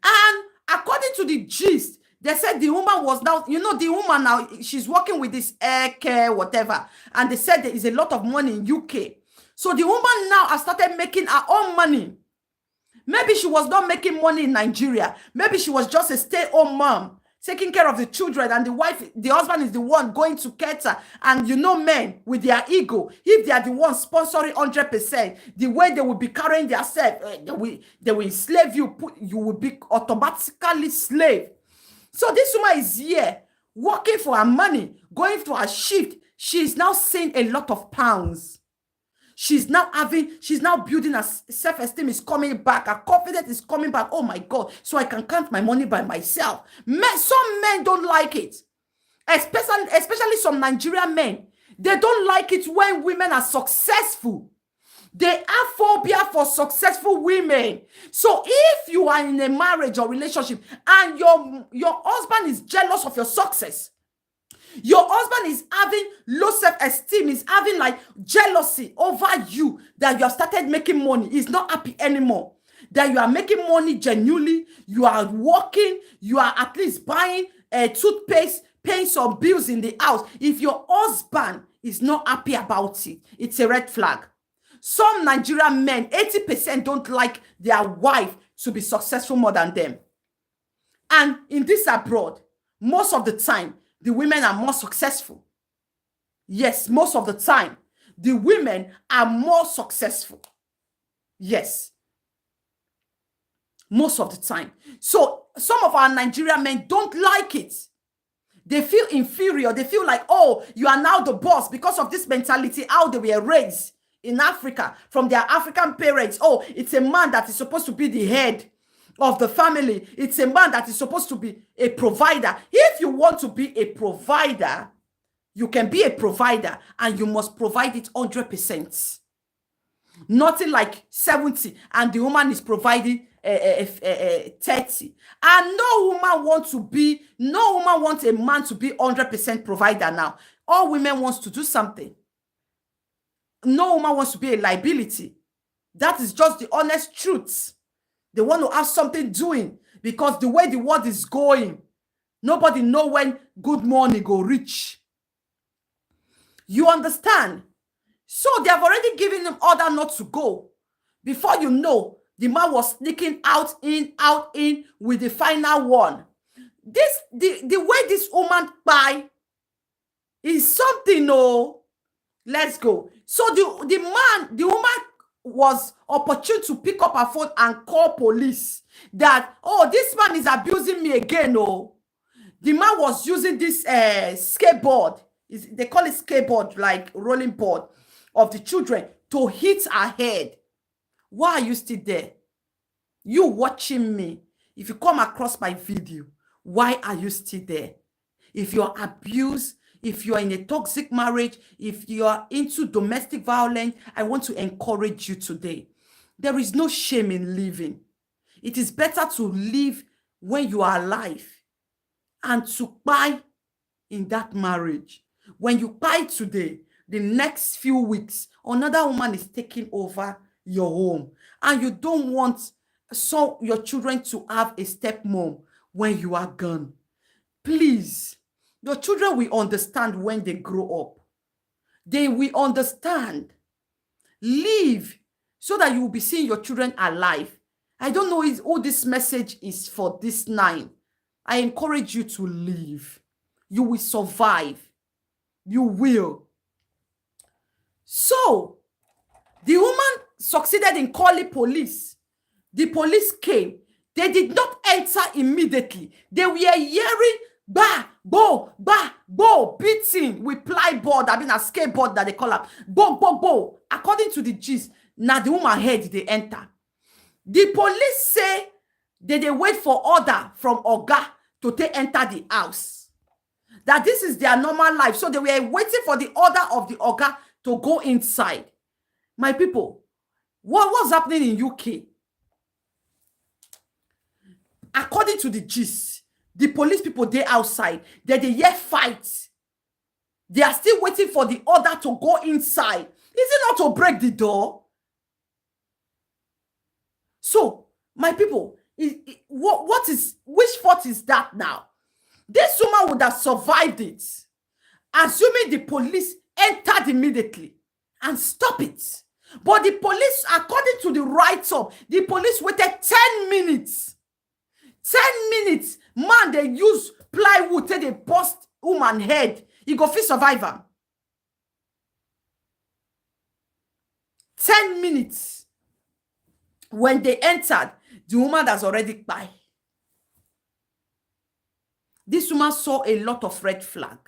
A: And according to the gist, they said the woman was now, you know, the woman now, she's working with this air care, whatever. And they said there is a lot of money in UK. So the woman now has started making her own money. Maybe she was not making money in Nigeria. Maybe she was just a stay-at-home mom, taking care of the children, and the husband is the one going to cater. And you know, men with their ego, if they are the ones sponsoring 100%, the way they will be carrying themselves, they will enslave you. You will be automatically slave. So this woman is here working for her money, going to her shift. She is now seeing a lot of pounds. She's now building her self-esteem is coming back. Her confidence is coming back. Oh my God. So I can count my money by myself. Some men don't like it. Especially some Nigerian men. They don't like it when women are successful. They have phobia for successful women. So if you are in a marriage or relationship and your husband is jealous of your success, your husband is having low self-esteem, is having like jealousy over you, that you have started making money, he's not happy anymore, that you are making money genuinely, you are working, you are at least buying a toothpaste, paying some bills in the house. If your husband is not happy about it, it's a red flag. Some Nigerian men, 80% don't like their wife to be successful more than them. And in this abroad, most of the time, the women are more successful. Yes, most of the time, the women are more successful. Yes. Most of the time. So some of our Nigerian men don't like it. They feel inferior. They feel like, oh, you are now the boss because of this mentality, how they were raised in Africa from their African parents. Oh, it's a man that is supposed to be the head of the family. It's a man that is supposed to be a provider. If you want to be a provider, you can be a provider and you must provide it 100%. Nothing like 70 and the woman is providing 30. And no woman wants a man to be 100% provider now. All women wants to do something. No woman wants to be a liability. That is just the honest truth. They want to have something doing because the way the world is going, nobody know when good morning go reach. You understand? So they have already given him order not to go. Before you know, the man was sneaking out in with the final one. The way this woman buy is something. Oh, let's go. So the woman was opportune to pick up her phone and call police that, oh, this man is abusing me again. Oh, the man was using this skateboard. They call it skateboard, like rolling board of the children, to hit her head. Why are you still there? You watching me. If you come across my video, why are you still there? If you're abused, if you're in a toxic marriage, if you are into domestic violence, I want to encourage you today. There is no shame in living. It is better to live when you are alive and to buy in that marriage. When you buy today, the next few weeks, another woman is taking over your home. And you don't want your children to have a stepmom when you are gone. Please, your children will understand when they grow up. They will understand. Live so that you will be seeing your children alive. I don't know who this message is for this night. I encourage you to live. You will survive. You will. So, the woman succeeded in calling police. The police came. They did not enter immediately. They were hearing ba, bo, beating with plyboard, I mean a skateboard that they call it. Bo. According to the gist, now the woman head they enter. The police say they wait for order from Oga to enter the house. That this is their normal life. So they were waiting for the order of the Oga to go inside. My people, what's happening in UK? According to the gist, the police people, they outside. They hear fight. They are still waiting for the order to go inside. Is it not to break the door? So, my people, which fault is that now? This woman would have survived it, assuming the police entered immediately and stop it. But the police, according to the write-up, the police waited 10 minutes. 10 minutes. Man, they use plywood till they bust woman head. You go feel survivor. 10 minutes. When they entered, the woman has already died. This woman saw a lot of red flag.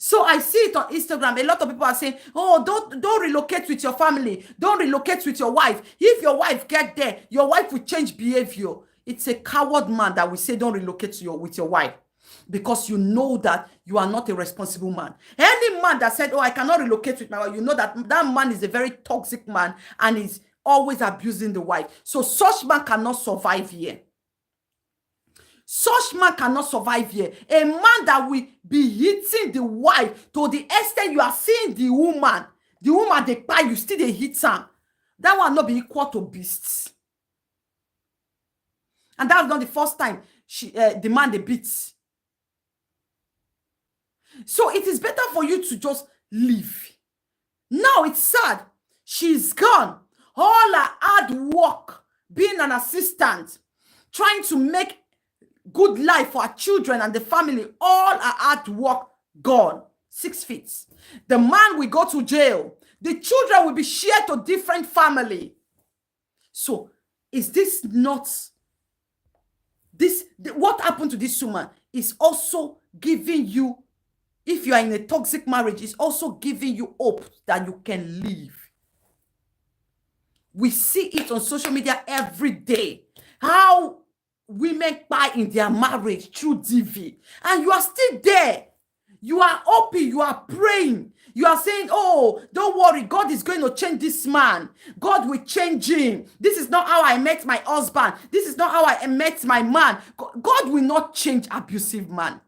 A: So I see it on Instagram. A lot of people are saying, oh, don't relocate with your family. Don't relocate with your wife. If your wife get there, your wife will change behavior. It's a coward man that will say don't relocate with your wife, because you know that you are not a responsible man. Any man that said, oh, I cannot relocate with my wife, you know that that man is a very toxic man and is always abusing the wife. So such man cannot survive here. Such man cannot survive here. A man that will be hitting the wife to the extent you are seeing the woman they buy, you still they hit her. That one not be equal to beasts. And that's not the first time the man they beats. So it is better for you to just leave. Now it's sad. She's gone. All her hard work, being an assistant, trying to make good life for her children and the family, all her hard work gone. 6 feet. The man will go to jail. The children will be shared to different family. So is this not what happened to this woman is also giving you, if you are in a toxic marriage, is also giving you hope that you can leave. We see it on social media every day. How women buy in their marriage through DV. And you are still there. You are hoping, you are praying. You are saying, oh, don't worry, God is going to change this man. God will change him. This is not how I met my husband. This is not how I met my man. God will not change abusive man.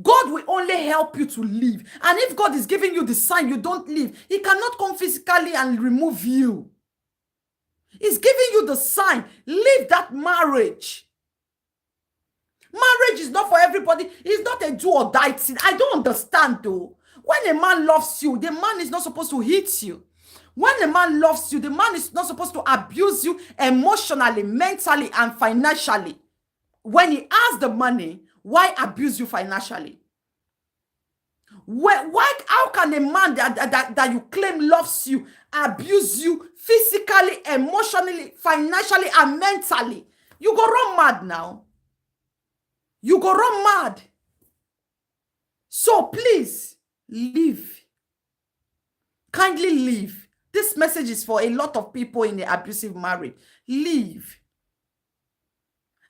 A: God will only help you to leave. And if God is giving you the sign you don't leave, he cannot come physically and remove you. He's giving you the sign. Leave that marriage. Marriage is not for everybody. It's not a do or die thing. I don't understand though. When a man loves you, the man is not supposed to hit you. When a man loves you, the man is not supposed to abuse you emotionally, mentally, and financially. When he has the money, why abuse you financially? How can a man that you claim loves you abuse you physically, emotionally, financially, and mentally? You go run mad now. You go run mad. So please, leave. Kindly leave. This message is for a lot of people in the abusive marriage. Leave.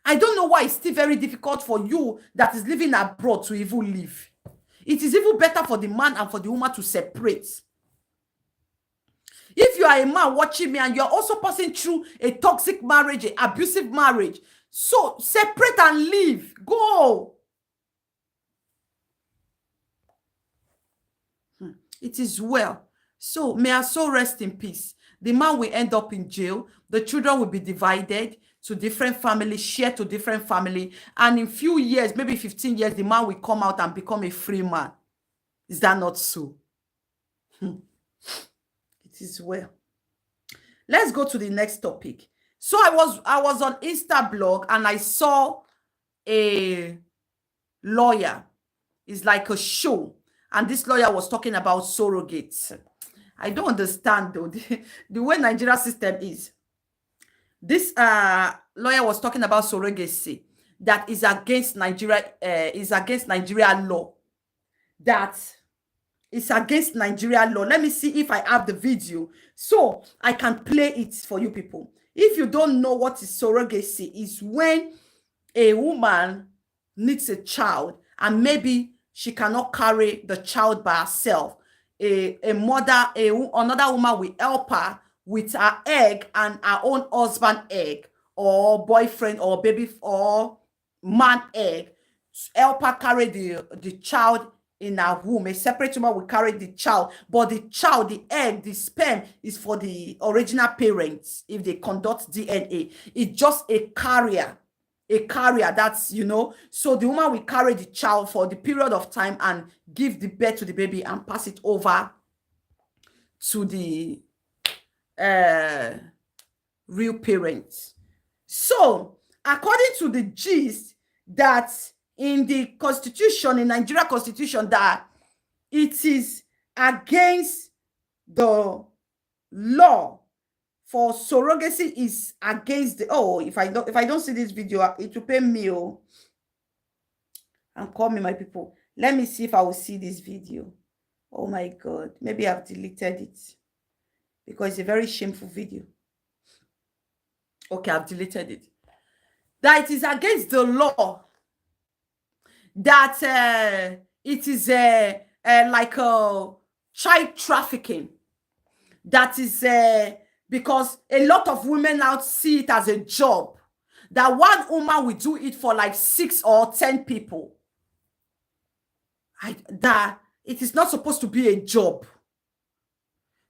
A: I don't know why it's still very difficult for you that is living abroad to even leave. It is even better for the man and for the woman to separate. If you are a man watching me and you are also passing through a toxic marriage, an abusive marriage, so separate and leave. Go. It is well. So may our soul rest in peace. The man will end up in jail. The children will be divided to different families, shared to different families. And in few years, maybe 15 years, the man will come out and become a free man. Is that not so? It is well. Let's go to the next topic. So I was on Insta blog and I saw a lawyer. It's like a show. And this lawyer was talking about surrogates. I don't understand though the way Nigeria system is. This lawyer was talking about surrogacy that is against Nigeria law. That is against Nigeria law. Let me see if I have the video so I can play it for you people. If you don't know what is surrogacy, is when a woman needs a child and maybe she cannot carry the child by herself. Another woman will help her with her egg and her own husband egg or boyfriend or baby or man egg to help her carry the child in her womb. A separate woman will carry the child, but the child, the egg, the sperm is for the original parents if they conduct DNA. It's just a carrier. That's, so the woman will carry the child for the period of time and give the birth to the baby and pass it over to the real parents. So according to the gist, that in the constitution, in Nigeria constitution, that it is against the law for surrogacy is against the if I don't see this video, it will pay me and call me, my people. Let me see if I will see this video. Oh my God. Maybe I've deleted it because it's a very shameful video. Okay, I've deleted it. That it is against the law that it is like child trafficking. That is because a lot of women now see it as a job. That one woman will do it for like 6 or 10 people. That it is not supposed to be a job.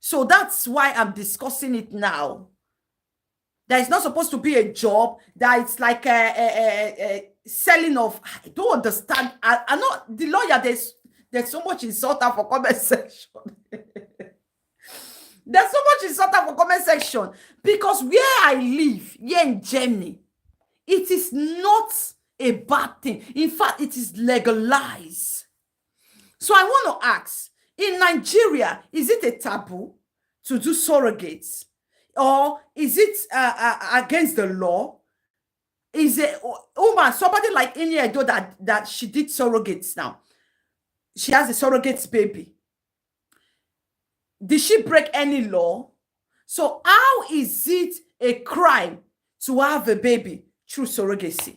A: So that's why I'm discussing it now. That it's not supposed to be a job. That it's like a selling of. I don't understand. I know the lawyer. There's so much insult for comment section. There's so much insult for comment section because where I live, here in Germany, it is not a bad thing. In fact, it is legalized. So I want to ask, in Nigeria, is it a taboo to do surrogates? Or is it against the law? Is it woman, somebody like Iniedo that she did surrogates now? She has a surrogates baby. Did she break any law? So how is it a crime to have a baby through surrogacy?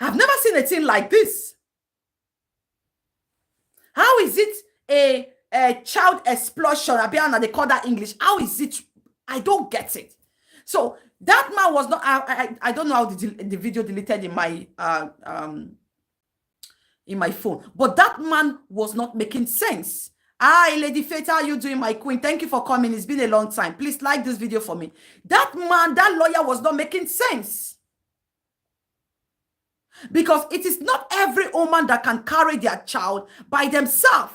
A: I've never seen a thing like this. How is it a child explosion? They call that English. How is it? I don't get it. So that man was not. I don't know how the video deleted in my phone, but that man was not making sense. Hi, Lady Faith, how are you doing, my queen? Thank you for coming. It's been a long time. Please like this video for me. That man, that lawyer was not making sense. Because it is not every woman that can carry their child by themselves.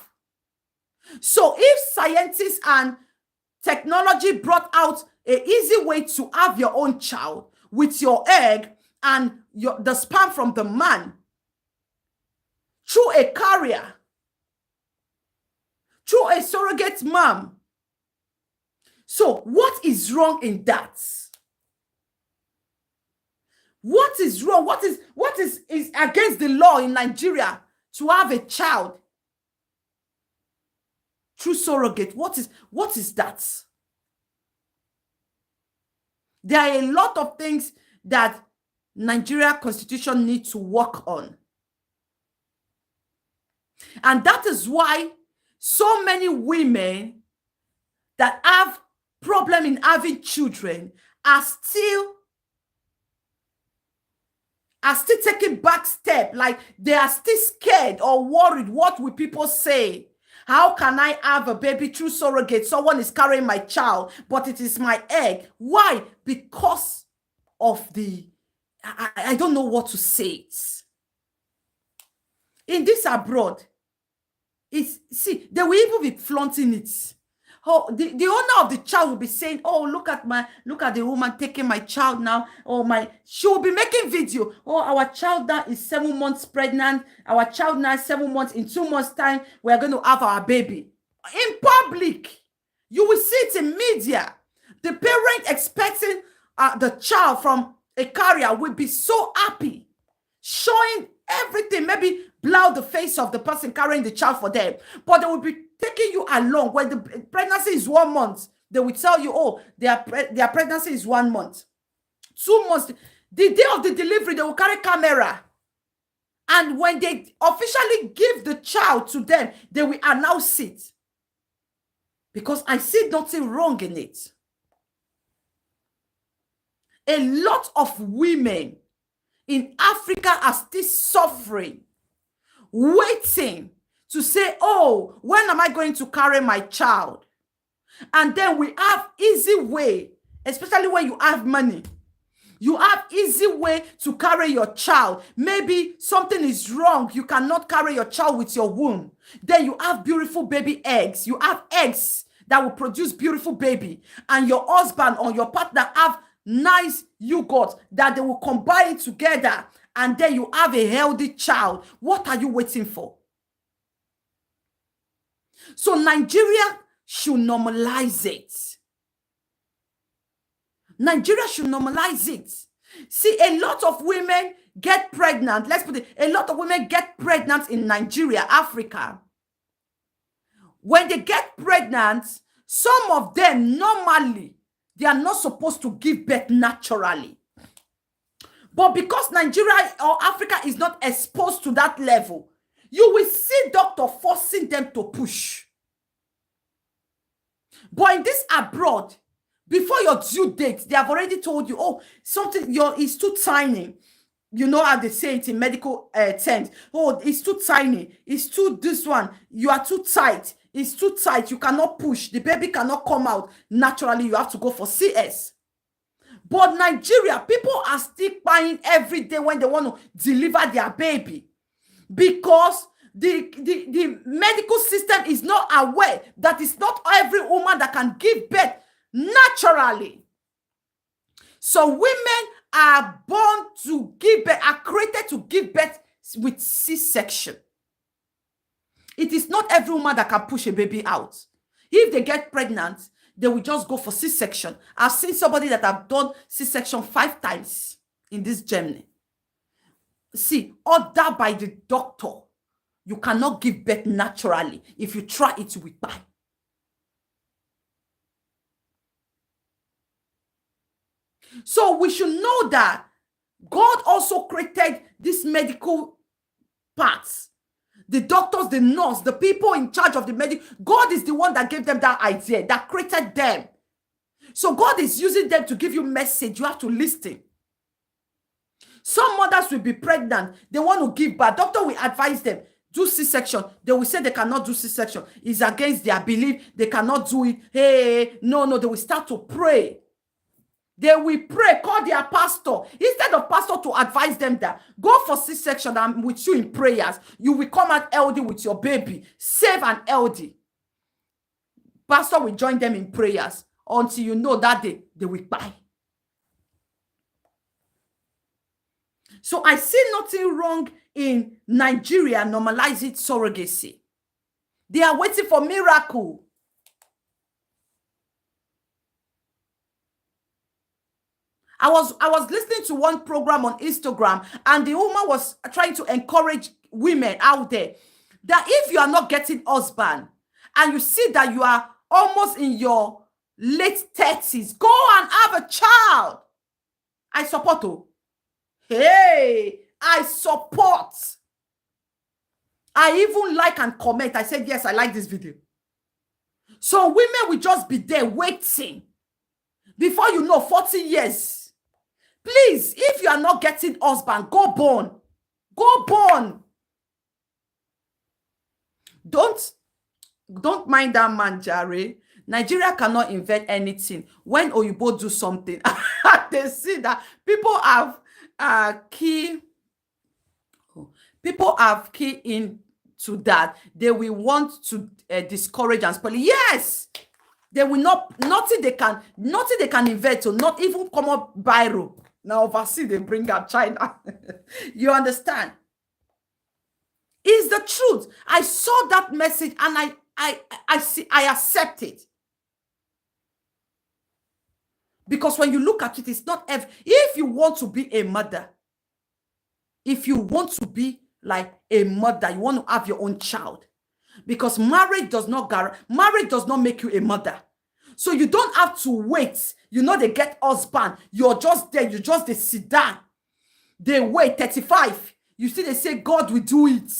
A: So if scientists and technology brought out an easy way to have your own child with your egg and the sperm from the man through a carrier, through a surrogate mom. So what is wrong in that? What is wrong? What is against the law in Nigeria to have a child through surrogate? What is that? There are a lot of things that Nigeria Constitution needs to work on. And that is why so many women that have problem in having children are still taking back step, like they are still scared or worried. What will people say? How can I have a baby through surrogate? Someone is carrying my child, but it is my egg. Why? Because of I don't know what to say it. In this abroad, see, they will even be flaunting it. Oh, the owner of the child will be saying, oh, look at the woman taking my child now. Oh, she will be making video. Oh, our child now is 7 months pregnant. Our child now is 7 months. In 2 months' time, we are going to have our baby. In public, you will see it in media. The parent expecting the child from a carrier will be so happy, showing everything, maybe blow the face of the person carrying the child for them. But they will be taking you along. When the pregnancy is 1 month, they will tell you, oh, their pregnancy is 1 month. 2 months. The day of the delivery, they will carry camera. And when they officially give the child to them, they will announce it. Because I see nothing wrong in it. A lot of women in Africa are still suffering, waiting to say, oh, when am I going to carry my child? And then we have easy way, especially when you have money. You have easy way to carry your child. Maybe something is wrong. You cannot carry your child with your womb. Then you have beautiful baby eggs. You have eggs that will produce beautiful baby. And your husband or your partner have nice yogurt that they will combine together. And then you have a healthy child. What are you waiting for? So Nigeria should normalize it. Nigeria should normalize it. See, a lot of women get pregnant. Let's put it, a lot of women get pregnant in Nigeria, Africa. When they get pregnant, some of them normally, they are not supposed to give birth naturally. But because Nigeria or Africa is not exposed to that level, you will see doctor forcing them to push. But in this abroad, before your due date, they have already told you, oh, something is too tiny. You know how they say it in medical terms. Oh, it's too tiny. It's too this one. You are too tight. It's too tight. You cannot push. The baby cannot come out naturally. You have to go for CS. But Nigeria, people are still buying every day when they want to deliver their baby, because the medical system is not aware that it's not every woman that can give birth naturally. So women are born to give birth, are created to give birth with C-section. It is not every woman that can push a baby out. If they get pregnant, they will just go for C-section. I've seen somebody that have done C-section 5 times in this journey. See, ordered by the doctor. You cannot give birth naturally. If you try it, you will die. So we should know that God also created these medical parts. The doctors, the nurse, the people in charge of the medical. God is the one that gave them that idea, that created them. So God is using them to give you message. You have to listen. Some mothers will be pregnant. They want to give birth. Doctor will advise them, do C-section. They will say they cannot do C-section. It's against their belief. They cannot do it. Hey, no. They will start to pray. They will pray, call their pastor. Instead of pastor to advise them that, go for C-section, and with you in prayers, you will come out healthy with your baby. Safe and healthy. Pastor will join them in prayers until you know that they will buy. So I see nothing wrong in Nigeria normalizing surrogacy. They are waiting for miracle. I was listening to one program on Instagram, and the woman was trying to encourage women out there that if you are not getting husband and you see that you are almost in your late 30s, go and have a child. I support you. Hey, I support. I even like and comment. I said, yes, I like this video. So women will just be there waiting. Before you know, 40 years. Please, if you are not getting husband, go born. Go born. Don't mind that man, Jerry. Nigeria cannot invent anything. When Oyibo do something, they see that people have key into that. They will want to discourage and spoil. Yes, they will not. Nothing they can invent. So not even come up viral. Now overseas they bring up China. You understand? It's the truth. I saw that message and I accept it. Because when you look at it, it's not every. If you want to be a mother, if you want to be like a mother, you want to have your own child. Because marriage does not make you a mother. So you don't have to wait. You know, they get husband. You're just there. You just they sit down. They wait 35. You see, they say God will do it.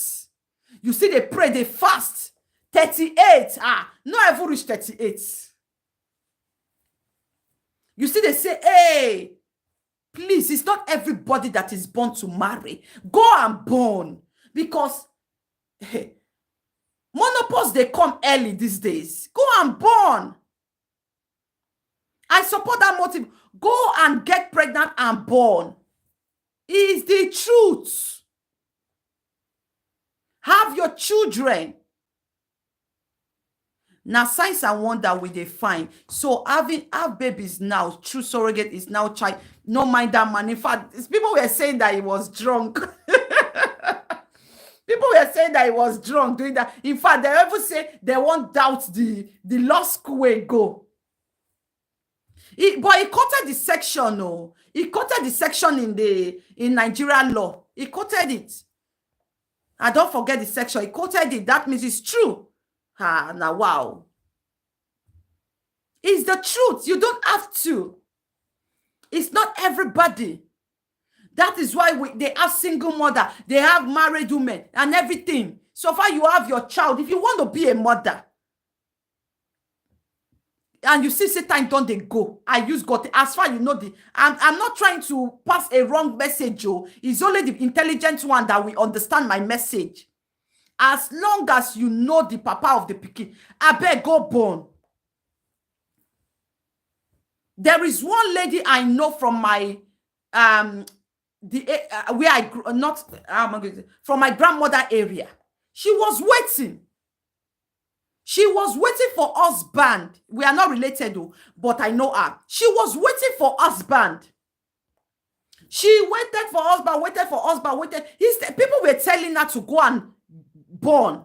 A: You see, they pray, they fast. 38. Not ever reach 38. You see, they say, hey, please, it's not everybody that is born to marry. Go and born. Because menopause, they come early these days. Go and born. I support that motive. Go and get pregnant and born. It's the truth. Have your children. Now, science and wonder will they find. So have babies now, true surrogate is now child. No mind that man. In fact, people were saying that he was drunk. People were saying that he was drunk doing that. In fact, they ever say they won't doubt the law school way go. But he quoted the section, no. He quoted the section in Nigerian law. He quoted it. I don't forget the section. He quoted it. That means it's true. Now wow. It's the truth. You don't have to. It's not everybody. That is why they have single mother. They have married women and everything. So far you have your child. If you want to be a mother, and you see Satan don't they go. I use God. As far you know I'm not trying to pass a wrong message. It's only the intelligent one that will understand my message. As long as you know the papa of the pikin, I beg go born. There is one lady I know from my where I grew, not from my grandmother area. She was waiting. She was waiting for husband. We are not related though, but I know her. She was waiting for husband. She waited for husband, waited. People were telling her to go and born.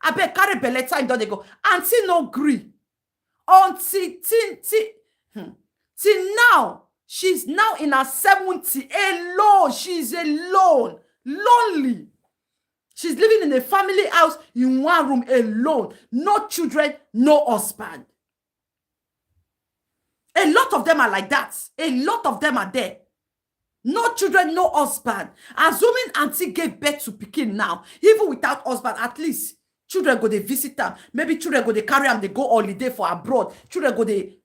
A: I bet carry belle time, don't they go? Auntie no gree. Until till now, she's now in her 70, alone. She's alone, lonely. She's living in a family house in one room alone. No children, no husband. A lot of them are like that. A lot of them are there. No children, no husband. Assuming auntie gave birth to pikin now, even without husband, at least children go they visit them. Maybe children go they carry them, they go holiday for abroad. Children go they,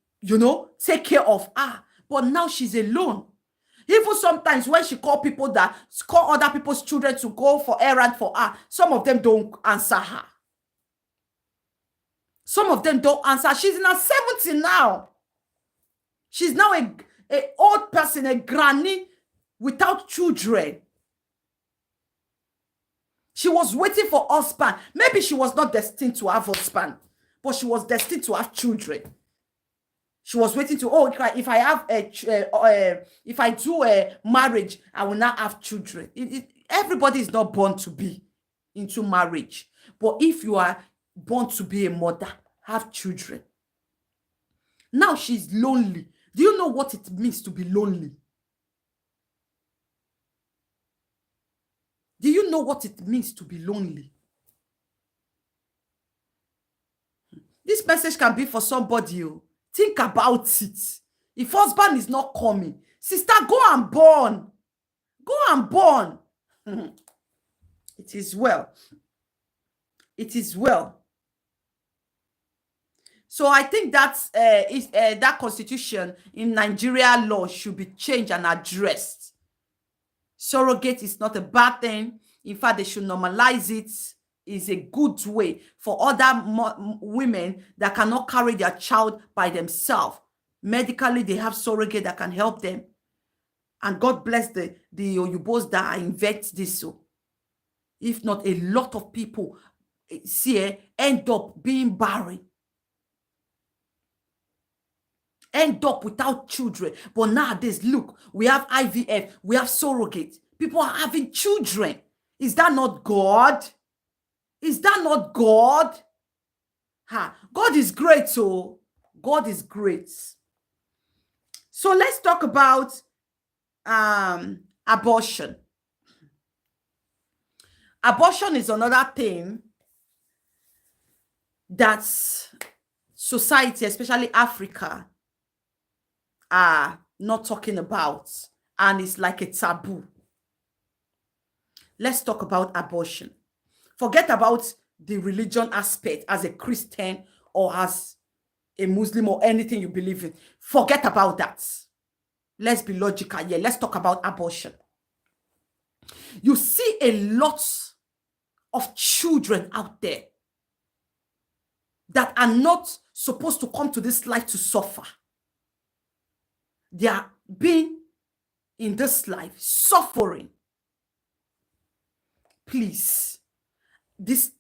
A: take care of her. But now she's alone. Even sometimes when she call other people's children to go for errand for her, some of them don't answer her. Some of them don't answer. She's in her 70 now. She's now a old person, a granny without children. She was waiting for husband. Maybe she was not destined to have husband, but she was destined to have children. She was waiting to, if I have if I do a marriage, I will not have children. Everybody is not born to be into marriage. But if you are born to be a mother, have children. Now she's lonely. Do you know what it means to be lonely? Do you know what it means to be lonely? This message can be for somebody. Think about it. If husband is not coming, sister, go and born. Go and born. It is well. It is well. So I think that constitution in Nigeria law should be changed and addressed. Surrogate is not a bad thing. In fact, they should normalize it. Is a good way for other women that cannot carry their child by themselves. Medically, they have surrogate that can help them. And God bless the Oyubos that invent this. So, if not, a lot of people end up being barren. End up without children. But nowadays, look, we have IVF, we have surrogate. People are having children. Is that not God? Is that not God? God is great, so God is great. So let's talk about abortion. Abortion is another thing that society, especially Africa, are not talking about, and it's like a taboo. Let's talk about abortion. Forget about the religion aspect as a Christian or as a Muslim or anything you believe in. Forget about that. Let's be logical here. Let's talk about abortion. You see a lot of children out there that are not supposed to come to this life to suffer. They are being in this life suffering. Please, this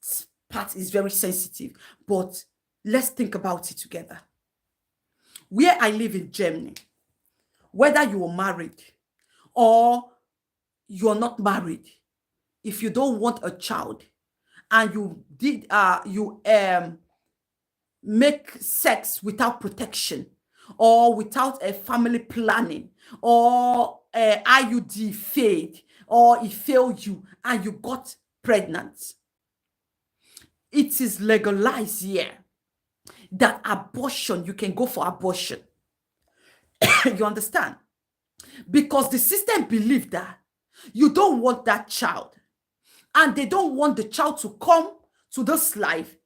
A: part is very sensitive, but let's think about it together. Where I live in Germany, whether you are married or you're not married, if you don't want a child and you make sex without protection, or without a family planning, or IUD failed, or it failed you and you got pregnant. It is legalized here that abortion, you can go for abortion. You understand? Because the system believe that you don't want that child, and they don't want the child to come to this life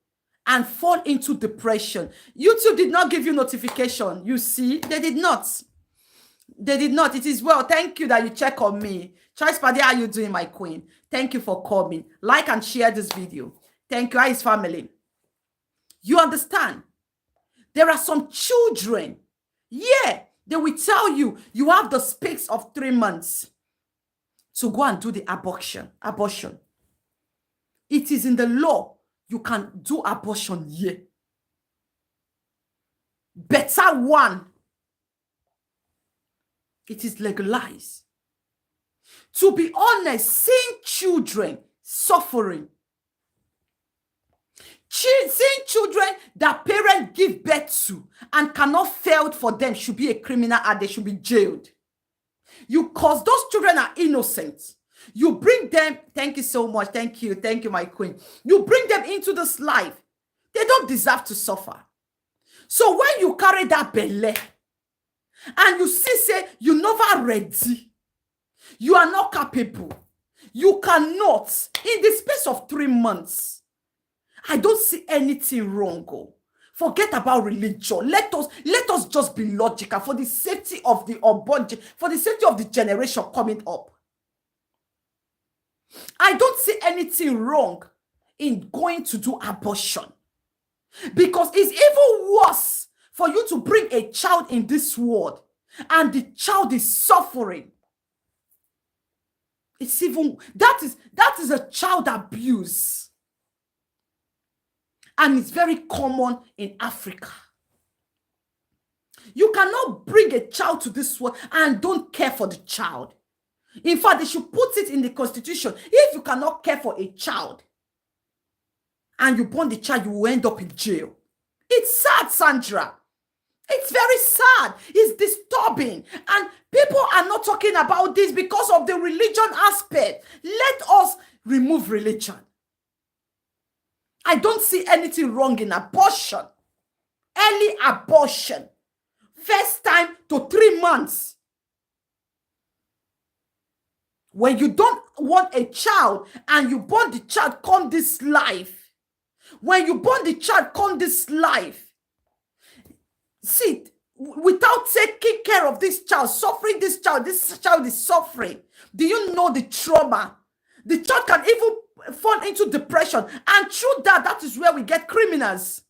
A: and fall into depression. YouTube did not give you notification. You see, they did not. They did not. It is well. Thank you that you check on me. Choice Paddy, how are you doing, my queen? Thank you for coming. Like and share this video. Thank you. How is family? You understand? There are some children. Yeah, they will tell you, you have the space of 3 months to go and do the abortion. It is in the law. You can do abortion here. Better one. It is legalized. To be honest, seeing children suffering, seeing children that parents give birth to and cannot fail for them should be a criminal and they should be jailed. Because those children are innocent. You bring them, thank you so much, thank you, my queen. You bring them into this life. They don't deserve to suffer. So when you carry that belly and you see, say, you never ready, you are not capable, you cannot, in the space of 3 months, I don't see anything wrong. Forget about religion. Let us just be logical for the safety of the unborn, for the safety of the generation coming up. I don't see anything wrong in going to do abortion, because it's even worse for you to bring a child in this world and the child is suffering. It's even, that is a child abuse. And it's very common in Africa. You cannot bring a child to this world and don't care for the child. In fact, they should put it in the constitution. If you cannot care for a child and you born the child, you will end up in jail. It's sad, Sandra. It's very sad. It's disturbing. And people are not talking about this because of the religion aspect. Let us remove religion. I don't see anything wrong in abortion. Early abortion. First time to 3 months. When you don't want a child and you born the child come this life. When you born the child come this life. See, without taking care of this child, suffering this child is suffering. Do you know the trauma? The child can even fall into depression. And through that is where we get criminals.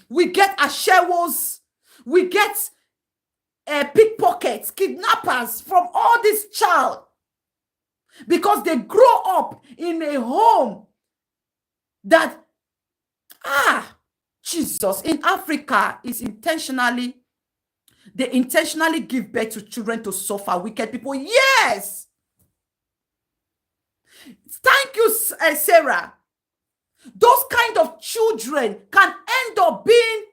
A: We get ashewos. We get pickpockets, kidnappers from all this child. Because they grow up in a home that, Jesus, in Africa is they intentionally give birth to children to suffer. Wicked people. Yes. Thank you, Sarah. Those kind of children can end up being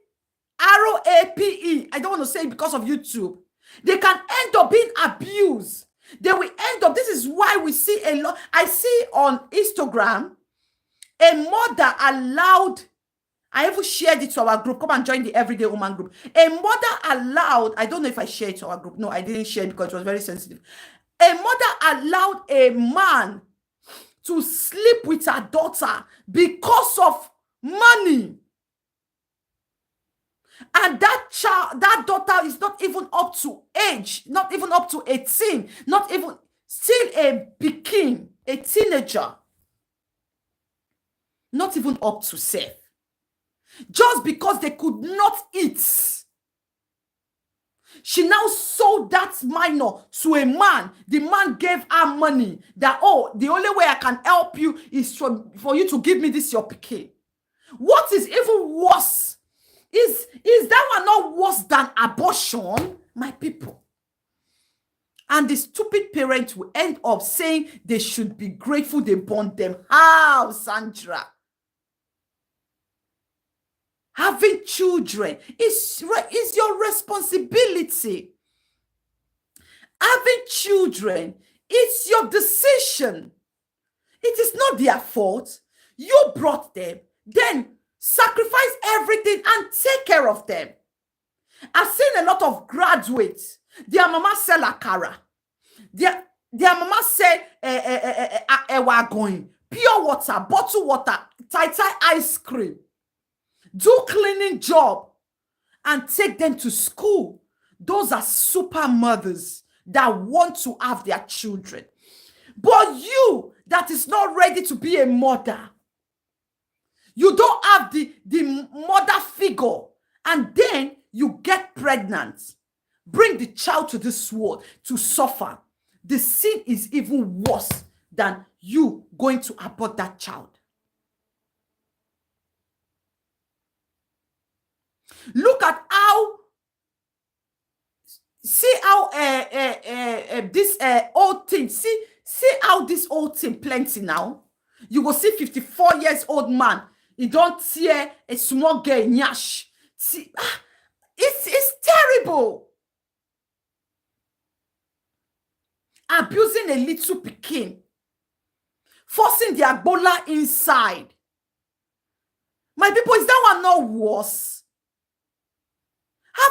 A: ROAPE. I don't want to say it because of YouTube. They can end up being abused. They will end up, this is why we see a lot. I see on Instagram, a mother allowed, I even shared it to our group. Come and join the Everyday Woman group. A mother allowed, I don't know if I shared it to our group. No, I didn't share it because it was very sensitive. A mother allowed a man to sleep with her daughter because of money. And that daughter is not even up to age, not even up to 18, not even, still a bikini, a teenager. Not even up to safe. Just because they could not eat. She now sold that minor to a man. The man gave her money that, the only way I can help you is for you to give me this your bikini. What is even worse? Is that one not worse than abortion, my people? And the stupid parents will end up saying they should be grateful they born them. How, Sandra? Having children is your responsibility. say, having children, it's your decision. It is not their fault. You brought them. Then sacrifice everything and take care of them. I've seen a lot of graduates. Their mama sell akara. Their mama say, we're going. Pure water, bottled water, tie ice cream. Do cleaning job and take them to school. Those are super mothers that want to have their children. But you that is not ready to be a mother, you don't have the mother figure, and then you get pregnant, bring the child to this world to suffer. The sin is even worse than you going to abort that child. Look at how, see how this old thing, see how this old thing plenty now. You will see 54 years old man, he don't tear a small girl nyash. See, it's terrible. Abusing a little pikin, forcing the agbola inside. My people, is that one not worse?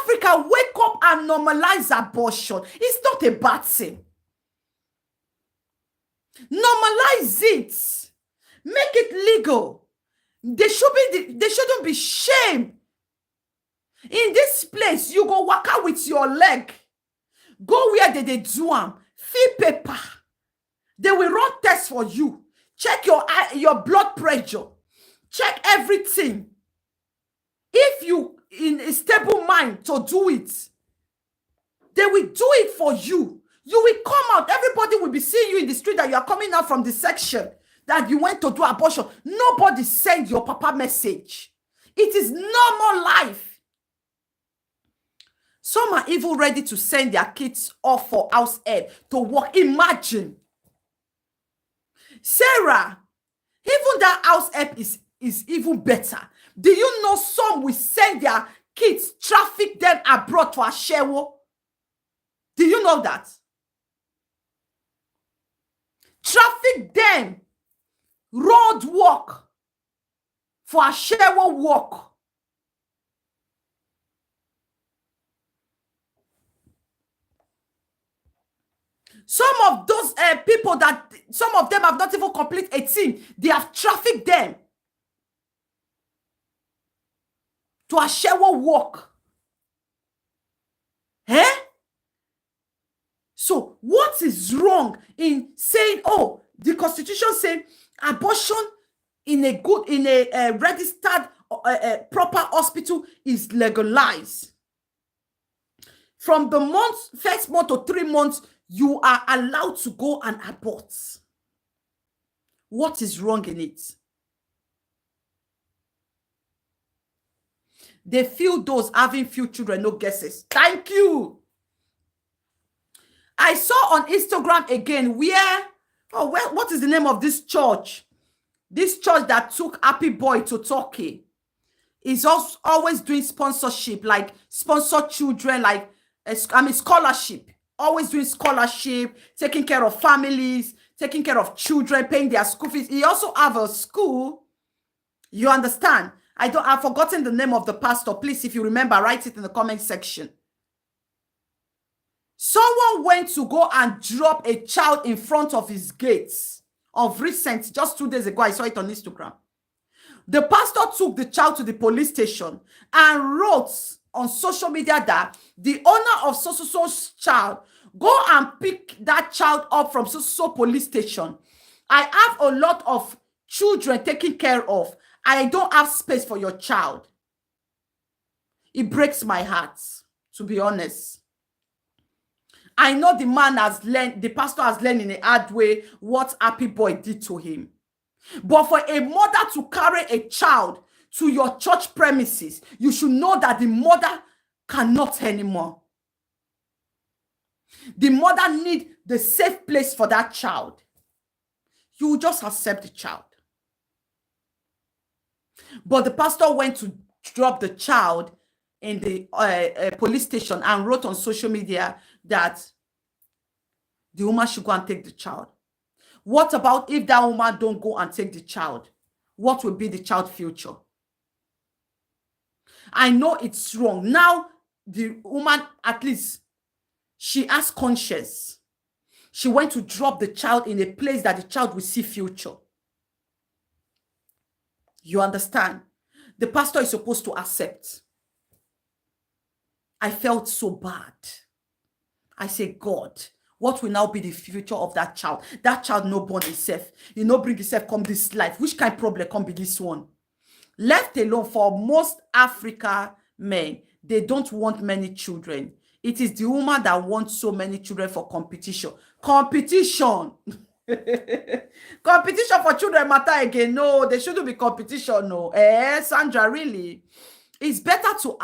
A: Africa, wake up and normalize abortion. It's not a bad thing. Normalize it. Make it legal. There shouldn't be shame. In this place, you go walk out with your leg. Go where they do them. Fill paper. They will run tests for you. Check your blood pressure. Check everything. If you in a stable mind to do it, they will do it for you. You will come out. Everybody will be seeing you in the street that you are coming out from the section that you went to do abortion. Nobody send your papa message. It is normal life. Some are even ready to send their kids off for house help to work. Imagine. Sarah, even that house help is even better. Do you know some will send their kids, traffic them abroad to Ashewo? Do you know that? Traffic them, road work for Ashewo work. Some of those people that, some of them have not even complete 18, they have trafficked them to Ashewo work. Eh? So what is wrong in saying, oh, the Constitution says abortion in a registered proper hospital is legalized. From the first month to 3 months, you are allowed to go and abort. What is wrong in it? They feel those having few children, no guesses. Thank you. I saw on Instagram again what is the name of this church? This church that took Happy Boy to Turkey is also always doing sponsorship, like sponsor children, like scholarship. Always doing scholarship, taking care of families, taking care of children, paying their school fees. He also have a school. You understand? I've forgotten the name of the pastor. Please, if you remember, write it in the comment section. Someone went to go and drop a child in front of his gates of recent, just 2 days ago. I saw it on Instagram. The pastor took the child to the police station and wrote on social media that the owner of so-so-so's child, go and pick that child up from so-so police station. I have a lot of children taken care of. I don't have space for your child. It breaks my heart, to be honest. I know the man has learned, the pastor has learned in a hard way what Happy Boy did to him. But for a mother to carry a child to your church premises, you should know that the mother cannot anymore. The mother needs the safe place for that child. You just accept the child. But the pastor went to drop the child in the police station and wrote on social media that the woman should go and take the child? What about if that woman don't go and take the child? What will be the child's future? I know it's wrong. Now, the woman, at least, she has conscience. She went to drop the child in a place that the child will see future. You understand? The pastor is supposed to accept. I felt so bad. I say, God, what will now be the future of that child? That child no born himself. You know, bring himself come this life. Which kind of problem come be this one? Left alone, for most Africa men, they don't want many children. It is the woman that wants so many children for competition. Competition. Competition for children matter again. No, there shouldn't be competition. No. Sandra, really? It's better to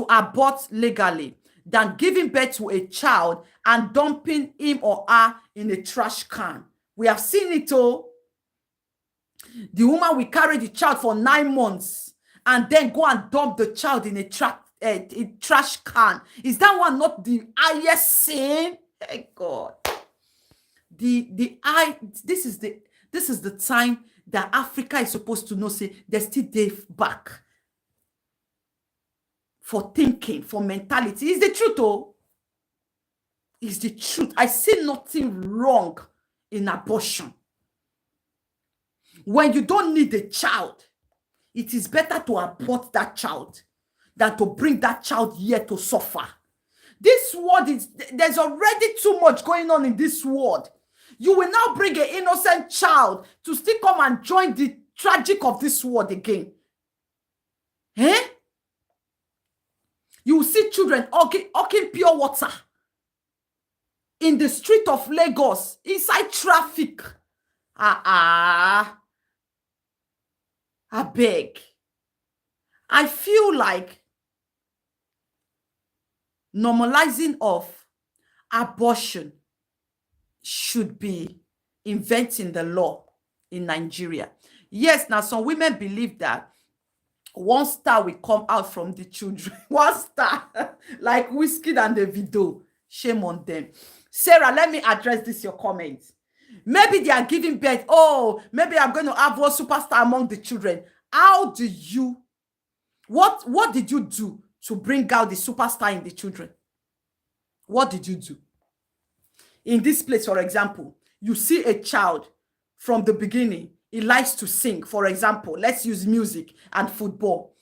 A: abort legally than giving birth to a child and dumping him or her in a trash can. We have seen it all. The woman will carry the child for 9 months and then go and dump the child in a trash can. Is that one not the highest sin? Thank God. This is the time that Africa is supposed to know, say, there's still day back for thinking, for mentality. It's the truth, oh. It's the truth. I see nothing wrong in abortion. When you don't need a child, it is better to abort that child than to bring that child here to suffer. This world there's already too much going on in this world. You will now bring an innocent child to still come and join the tragic of this world again. You will see children hawking pure water in the street of Lagos, inside traffic. I beg. I feel like normalizing of abortion should be inventing the law in Nigeria. Yes, now some women believe that one star will come out from the children. One star, like Whiskey and the video. Shame on them. Sarah, let me address this, your comment. Maybe they are giving birth. Oh, maybe I'm going to have one superstar among the children. How do you, what did you do to bring out the superstar in the children? What did you do? In this place, for example, you see a child from the beginning. He likes to sing. For example, let's use music and football.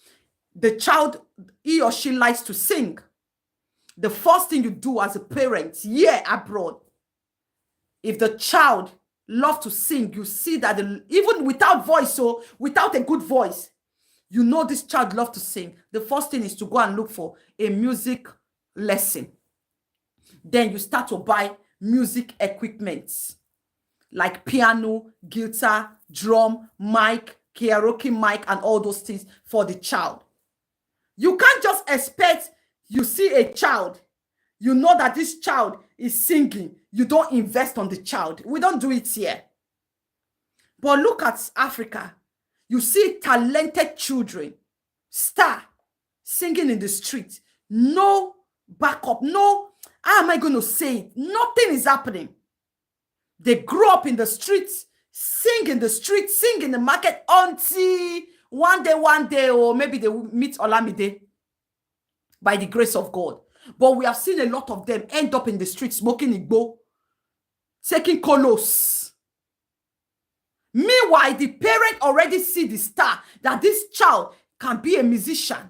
A: The child, he or she likes to sing. The first thing you do as a parent, abroad, if the child loves to sing, you see that even without voice, so without a good voice, you know this child loves to sing. The first thing is to go and look for a music lesson. Then you start to buy music equipment like piano, guitar, drum, mic, karaoke mic, and all those things for the child. You can't just expect, you see a child, you know that this child is singing, you don't invest on the child. We don't do it here. But look at Africa. You see talented children, star, singing in the street. No backup, no, how am I going to say it? Nothing is happening. They grew up in the streets, sing in the street, sing in the market until one day, or maybe they will meet Olamide by the grace of God. But we have seen a lot of them end up in the street smoking igbo, taking colos. Meanwhile, the parent already see the star that this child can be a musician.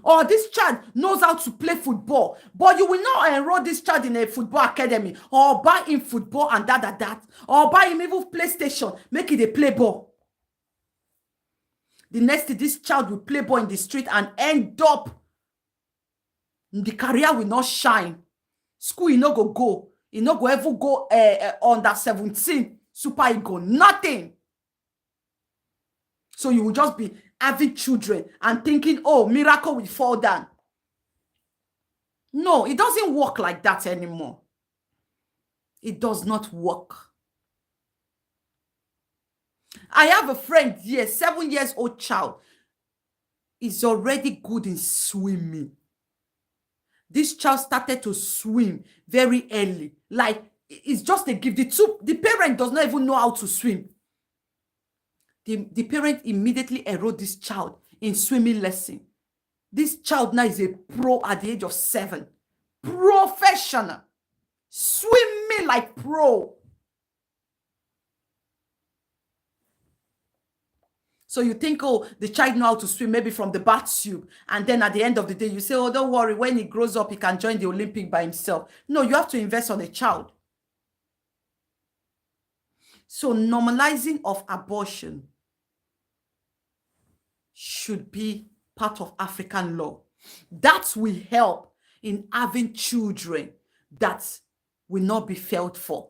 A: Or this child knows how to play football. But you will not enroll this child in a football academy or buy him football and that. Or buy him even PlayStation, make it a play ball. The next thing, this child will play ball in the street and end up, the career will not shine. School, you no go. You no go ever go under 17 Super Ego. Nothing. So you will just be having children and thinking, oh, miracle will fall down. No, it doesn't work like that anymore. It does not work. I have a friend here, 7 years old child. is already good in swimming. This child started to swim very early. Like, it's just a gift. The parent does not even know how to swim. The parent immediately enrolled this child in swimming lesson. This child now is a pro at the age of 7. Professional. Swimming like pro. So you think, oh, the child know how to swim maybe from the bath tube. And then at the end of the day, you say, oh, don't worry. When he grows up, he can join the Olympic by himself. No, you have to invest on a child. So normalizing of abortion should be part of African law. That will help in having children that will not be felt for.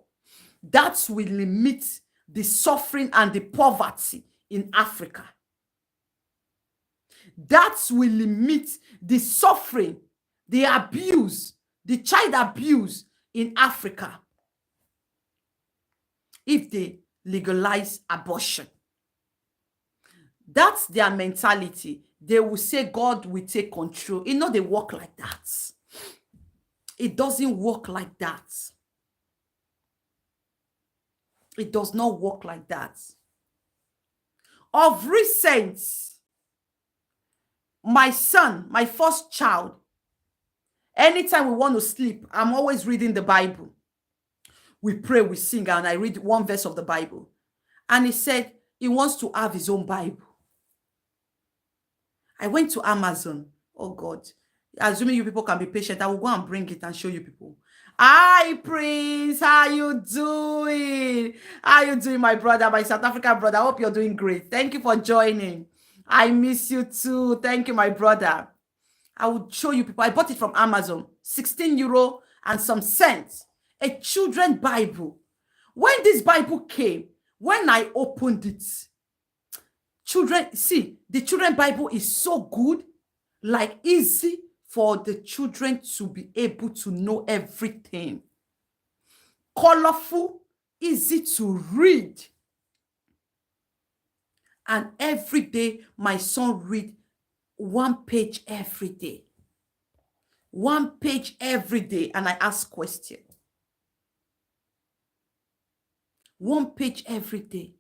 A: That will limit the suffering and the poverty in Africa. That will limit the suffering, the abuse, the child abuse in Africa if they legalize abortion. That's their mentality. They will say God will take control. You know, they work like that. It doesn't work like that. It does not work like that. Of recent, my son, my first child, anytime we want to sleep, I'm always reading the Bible. We pray, we sing, and I read one verse of the Bible. And he said he wants to have his own Bible. I went to Amazon. Oh God. Assuming you people can be patient, I will go and bring it and show you people. Hi, Prince. How you doing? How you doing, my brother, my South African brother? I hope you're doing great. Thank you for joining. I miss you too. Thank you, my brother. I will show you people. I bought it from Amazon. 16 euro and some cents. A children Bible. When this Bible came, when I opened it, children, see, the children Bible is so good, like easy for the children to be able to know everything. Colorful, easy to read. And every day, my son read 1 page every day. 1 page every day. And I ask questions. 1 page every day.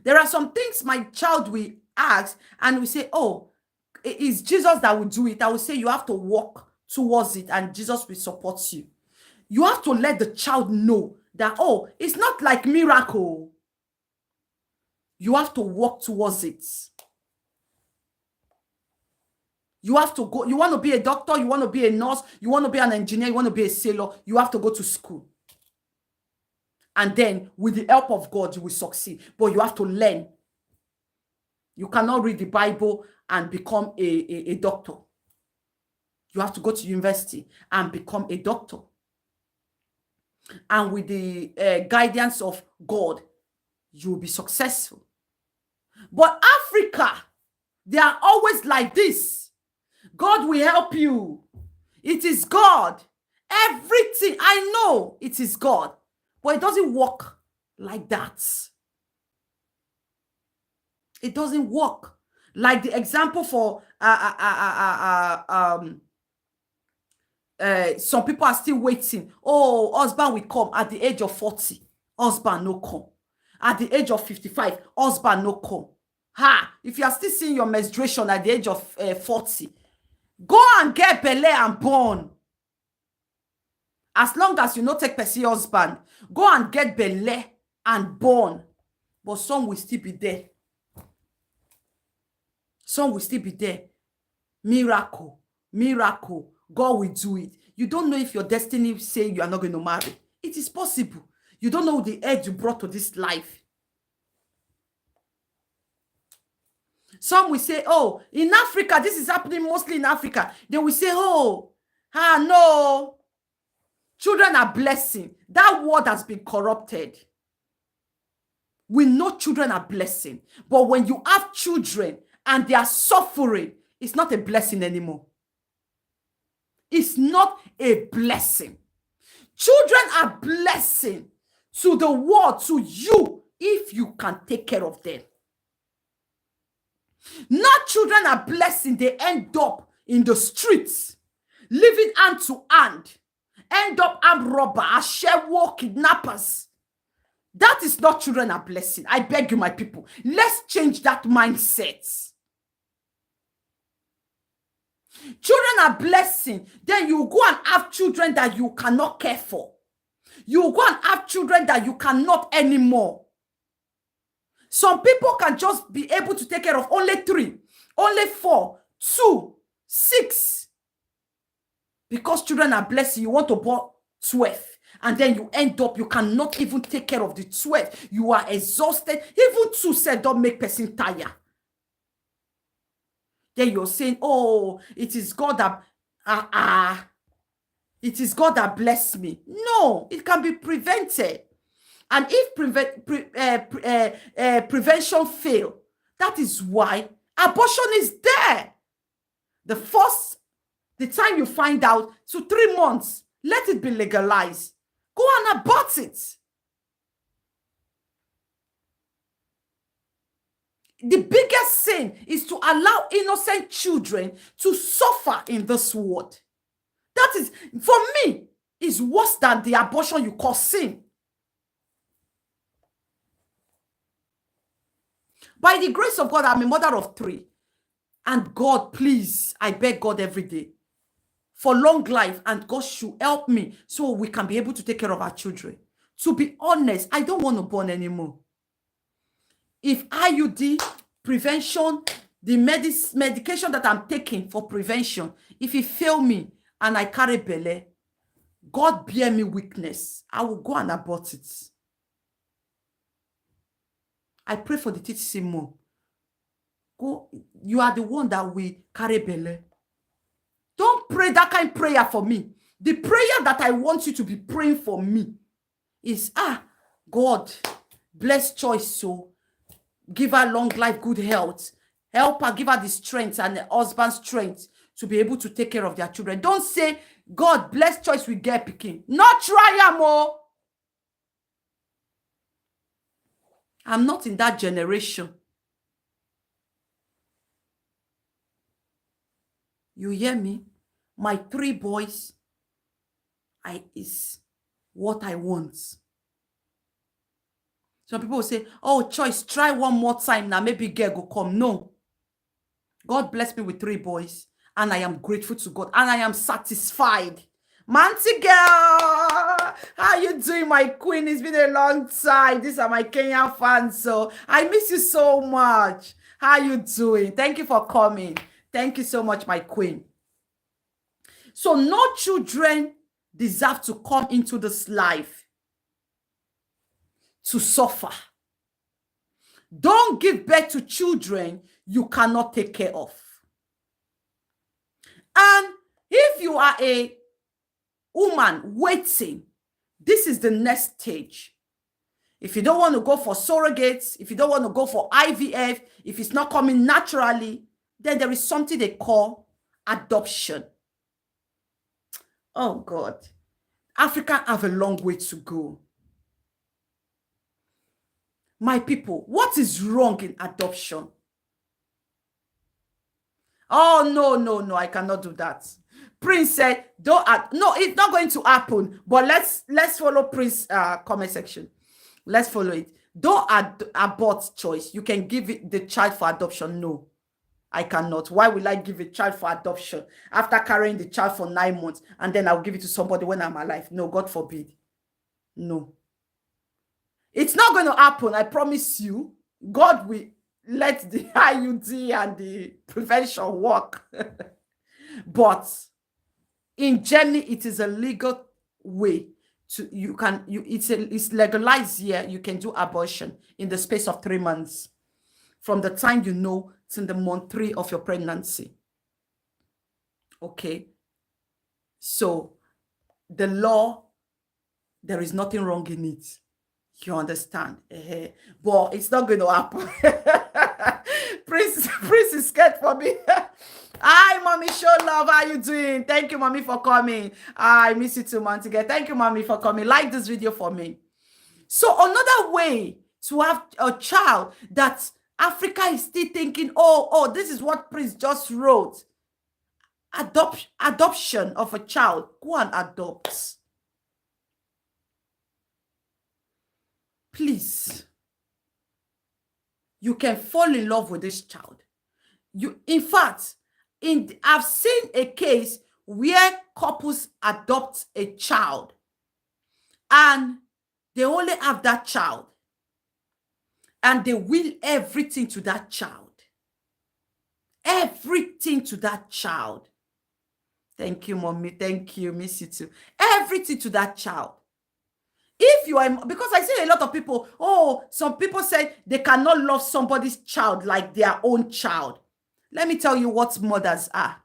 A: There are some things my child will ask and we say, oh, it's Jesus that will do it. I will say you have to walk towards it and Jesus will support you. You have to let the child know that, oh, it's not like miracle. You have to walk towards it. You have to go. You want to be a doctor, you want to be a nurse, you want to be an engineer, you want to be a sailor, you have to go to school. And then with the help of God, you will succeed. But you have to learn. You cannot read the Bible and become a doctor. You have to go to university and become a doctor. And with the guidance of God, you will be successful. But Africa, they are always like this. God will help you. It is God. Everything, I know it is God. But it doesn't work like that. It doesn't work. Like the example for some people are still waiting. Oh, husband will come at the age of 40. Husband no come. At the age of 55, husband no come. Ha! If you are still seeing your menstruation at the age of 40, go and get belle and born. As long as you not take person husband, go and get belle and born. But some will still be there. Some will still be there. Miracle. Miracle. God will do it. You don't know if your destiny say you are not going to marry. It is possible. You don't know the edge you brought to this life. Some will say, oh, in Africa, this is happening mostly in Africa. They will say, oh, no. Children are blessing. That word has been corrupted. We know children are blessing. But when you have children and they are suffering, it's not a blessing anymore. It's not a blessing. Children are blessing to the world, to you, if you can take care of them. Not children are blessing, they end up in the streets, living hand to hand, end up armed robber, ashewo, kidnappers. That is not children are blessing. I beg you, my people. Let's change that mindset. Children are blessing. Then you go and have children that you cannot care for. You go and have children that you cannot anymore. Some people can just be able to take care of only 3, only 4, 2, 6. Because children are blessing, you want to born 12. And then you end up, you cannot even take care of the 12. You are exhausted. Even 2 said don't make person tired. Then you're saying, oh, it is God that, it is God that blessed me. No, it can be prevented. And if prevention fail, that is why abortion is there. The time you find out, so 3 months, let it be legalized. Go and abort it. The biggest sin is to allow innocent children to suffer in this world. That is, for me, is worse than the abortion you call sin. By the grace of God, I'm a mother of 3. And God, please, I beg God every day for long life, and God should help me so we can be able to take care of our children. To be honest, I don't want to born anymore. If IUD, prevention, the medication that I'm taking for prevention, if it fail me and I carry belle, God bear me weakness, I will go and abort it. I pray for the TTC more. Go, you are the one that will carry belle. Don't pray that kind of prayer for me. The prayer that I want you to be praying for me is, God, bless Choice, so give her long life, good health. Help her, give her the strength and the husband's strength to be able to take care of their children. Don't say, God, bless Choice with girl picking. Not try more. I'm not in that generation. You hear me? My 3 boys is what I want. Some people will say, oh, Choice, try one more time now, maybe girl go come. No. God bless me with 3 boys, and I am grateful to God, and I am satisfied. Manti girl, how you doing, my queen? It's been a long time. These are my Kenyan fans, so I miss you so much. How you doing? Thank you for coming. Thank you so much, my queen. So no children deserve to come into this life to suffer. Don't give birth to children you cannot take care of. And if you are a woman waiting, this is the next stage. If you don't want to go for surrogates, if you don't want to go for IVF, if it's not coming naturally, then there is something they call adoption. Oh God, Africa have a long way to go. My people, what is wrong in adoption? Oh, no, I cannot do that. Prince said, no, it's not going to happen. But let's follow Prince comment section. Let's follow it. Don't abort Choice. You can give it the child for adoption. No, I cannot. Why will I give a child for adoption after carrying the child for 9 months and then I'll give it to somebody when I'm alive? No, God forbid. No. It's not going to happen. I promise you. God will let the IUD and the prevention work. But in Germany, it is a legal way to, it's legalized here. You can do abortion in the space of 3 months from the time you know it's in the month 3 of your pregnancy. Okay. So the law, there is nothing wrong in it. You understand? But it's not going to happen. Prince is scared for me. Hi, Mommy, show love. How you doing? Thank you, Mommy, for coming. I miss you too, man. Together. Thank you, Mommy, for coming. Like this video for me. So another way to have a child that Africa is still thinking, oh, this is what Prince just wrote. Adoption of a child. Go and adopt. Please. You can fall in love with this child. In fact, I've seen a case where couples adopt a child and they only have that child and they will everything to that child. Everything to that child. Thank you, mommy. Thank you. Miss you too. Everything to that child. If you are, because I see a lot of people, some people say they cannot love somebody's child like their own child. Let me tell you what mothers are.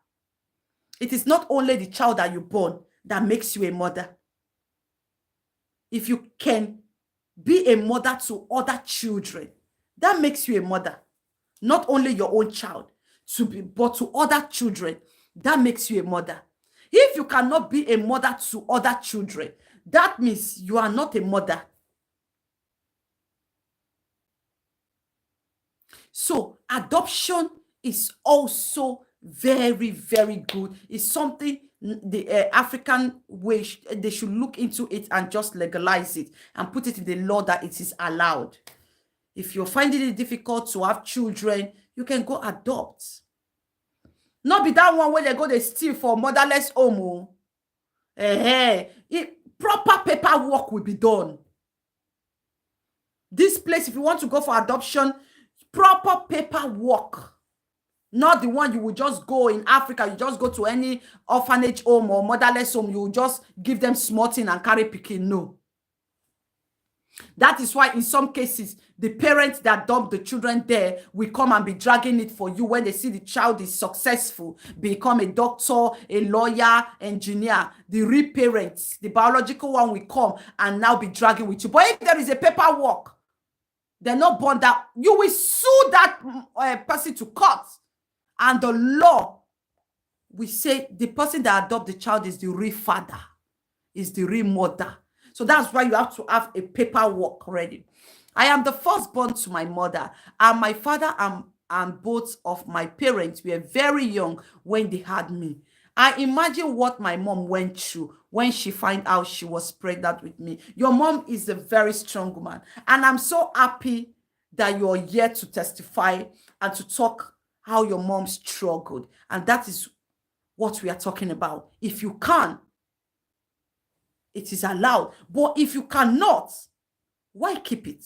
A: It is not only the child that you born that makes you a mother. If you can be a mother to other children, that makes you a mother. Not only your own child, but to other children, that makes you a mother. If you cannot be a mother to other children, that means you are not a mother. So adoption is also very, very good. It's something the African way, they should look into it and just legalize it and put it in the law that it is allowed. If you're finding it difficult to have children, you can go adopt. Not be that one where they go, they steal for motherless home. Proper paperwork will be done. This place, if you want to go for adoption, proper paperwork. Not the one you will just go in Africa, you just go to any orphanage home or motherless home, you will just give them small thing and carry picking. No. That is why in some cases, the parents that dump the children there will come and be dragging it for you when they see the child is successful, become a doctor, a lawyer, engineer. The real parents, the biological one, will come and now be dragging with you. But if there is a paperwork, they're not born that, you will sue that person to court. And the law will say the person that adopts the child is the real father, is the real mother. So that's why you have to have a paperwork ready. I am the firstborn to my mother, and my father and both of my parents were very young when they had me. I imagine what my mom went through when she found out she was pregnant with me. Your mom is a very strong woman, and I'm so happy that you're here to testify and to talk how your mom struggled. And that is what we are talking about. If you can, it is allowed. But if you cannot, why keep it?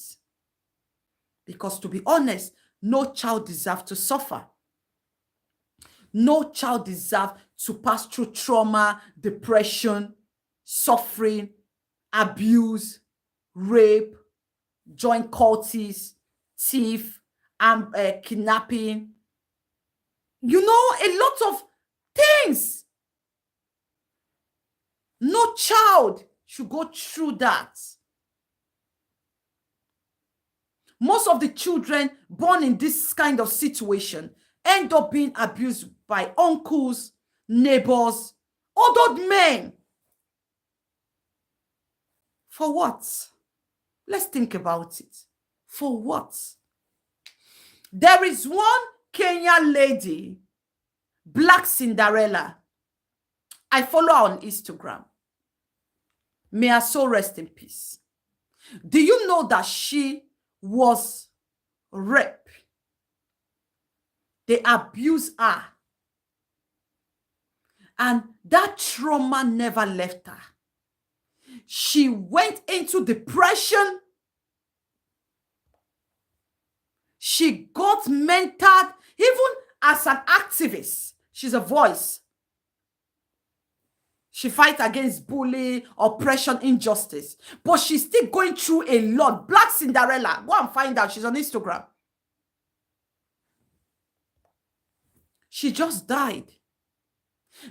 A: Because to be honest, no child deserves to suffer. No child deserves to pass through trauma, depression, suffering, abuse, rape, joint cultists, thief, and kidnapping. You know, a lot of things. No child should go through that. Most of the children born in this kind of situation end up being abused by uncles, neighbors, adult men. For what? Let's think about it. For what? There is one Kenyan lady, Black Cinderella. I follow her on Instagram. May her soul rest in peace. Do you know that she was raped? They abused her. And that trauma never left her. She went into depression. She got mentored. Even as an activist, she's a voice. She fights against bullying, oppression, injustice. But she's still going through a lot. Black Cinderella. Go and find out. She's on Instagram. She just died.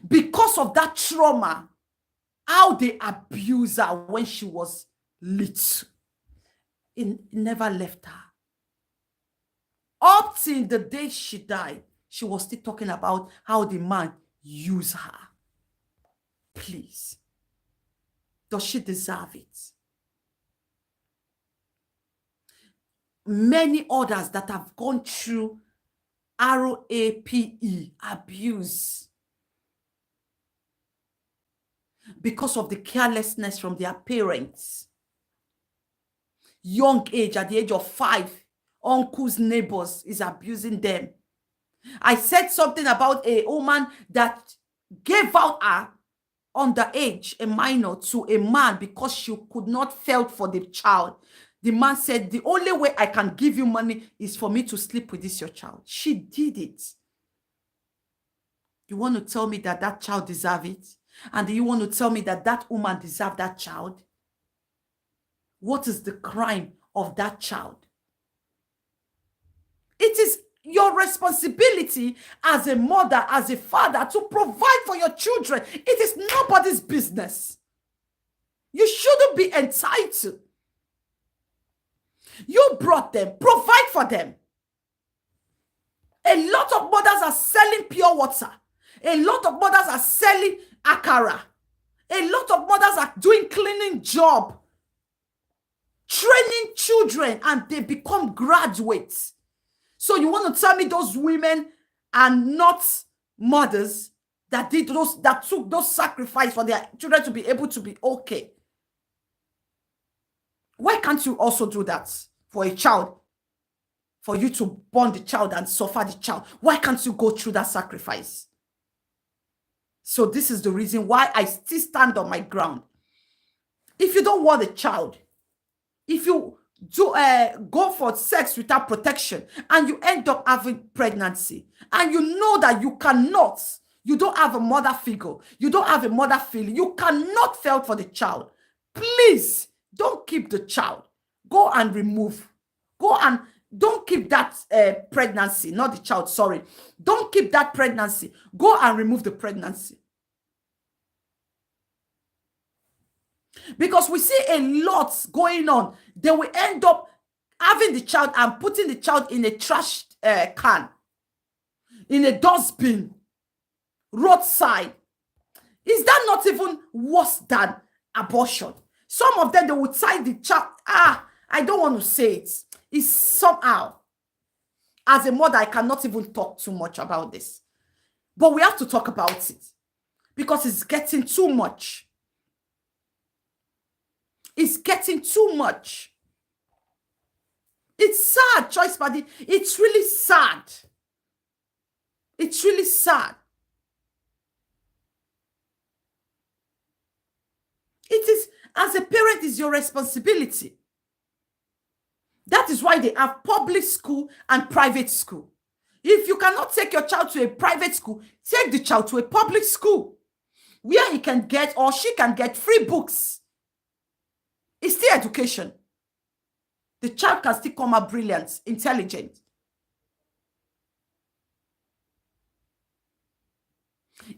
A: Because of that trauma. How they abused her when she was little. It never left her. Up till the day she died, she was still talking about how the man used her. Please. Does she deserve it? many others that have gone through RAPE, abuse, because of the carelessness from their parents. Young age, at the age of 5, uncles, neighbors is abusing them. I said something about a woman that gave out her underage, a minor, to a man because she could not felt for the child. The man said, the only way I can give you money is for me to sleep with this your child. She did it. You want to tell me that that child deserves it? And do you want to tell me that that woman deserves that child? What is the crime of that child? It is your responsibility as a mother, as a father, to provide for your children. It is nobody's business. You shouldn't be entitled. You brought them, provide for them. A lot of mothers are selling pure water. A lot of mothers are selling akara. A lot of mothers are doing cleaning job, training children, and they become graduates. So you want to tell me those women are not mothers that did those, that took those sacrifices for their children to be able to be okay? Why can't you also do that for a child? For you to born the child and suffer the child. Why can't you go through that sacrifice? So this is the reason why I still stand on my ground. If you don't want a child, if you do go for sex without protection and you end up having pregnancy, and you know that you cannot, you don't have a mother figure, you don't have a mother feeling, you cannot feel for the child, please don't keep the child. Go and remove. Go and don't keep that pregnancy, not the child, sorry. Don't keep that pregnancy. Go and remove the pregnancy. Because we see a lot going on. They will end up having the child and putting the child in a trash can, in a dustbin, roadside. Is that not even worse than abortion? Some of them, they will tie the child. I don't want to say it. It's somehow, as a mother, I cannot even talk too much about this. But we have to talk about it because it's getting too much. It's getting too much. It's sad, Choice Party. It's really sad. It's really sad. It is, as a parent, is your responsibility. That is why they have public school and private school. If you cannot take your child to a private school, take the child to a public school where he can get, or she can get, free books. It's still education. The child can still come out brilliant, intelligent.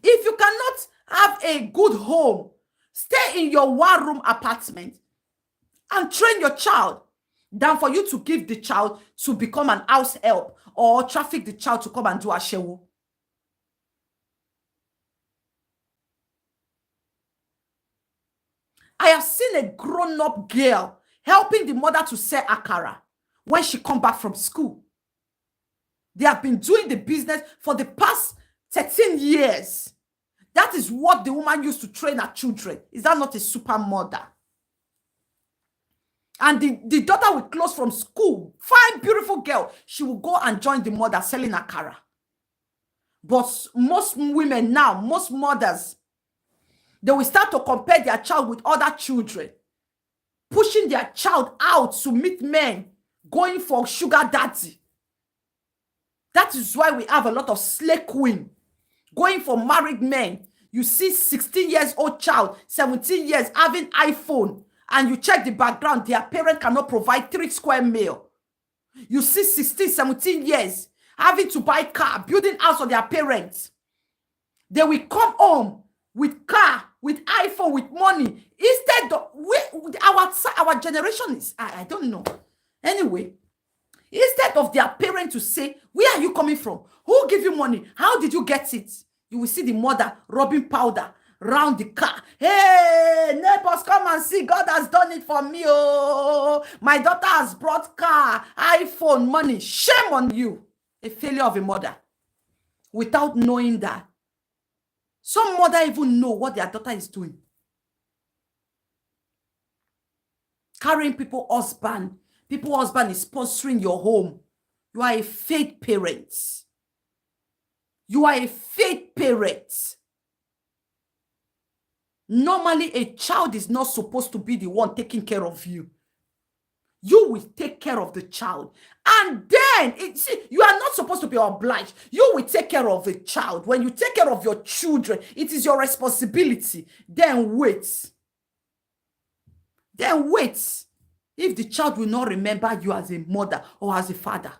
A: If you cannot have a good home, stay in your one-room apartment and train your child than for you to give the child to become an house help or traffic the child to come and do a shewu. I have seen a grown-up girl helping the mother to sell akara when she come back from school. They have been doing the business for the past 13 years. That is what the woman used to train her children. Is that not a super mother? And the daughter will close from school. Fine, beautiful girl. She will go and join the mother selling akara. But most women now, most mothers, they will start to compare their child with other children, pushing their child out to meet men, going for sugar daddy. That is why we have a lot of slay queen going for married men. You see 16 years old child, 17 years, having iPhone, and you check the background, their parent cannot provide 3 square meal. You see 16, 17 years, having to buy car, building house for their parents. They will come home with car, with iPhone, with money. Instead of, our generation is, I don't know. Anyway, instead of their parent to say, where are you coming from? Who give you money? How did you get it? You will see the mother rubbing powder, round the car. Hey, neighbors, come and see. God has done it for me. Oh, my daughter has brought car, iPhone, money. Shame on you. A failure of a mother. Without knowing that. Some mother even know what their daughter is doing. Carrying people's husband. People's husband is sponsoring your home. You are a fake parent. You are a fake parent. Normally, a child is not supposed to be the one taking care of you. You will take care of the child. And then, you are not supposed to be obliged. You will take care of the child. When you take care of your children, it is your responsibility. Then wait. Then wait. If the child will not remember you as a mother or as a father.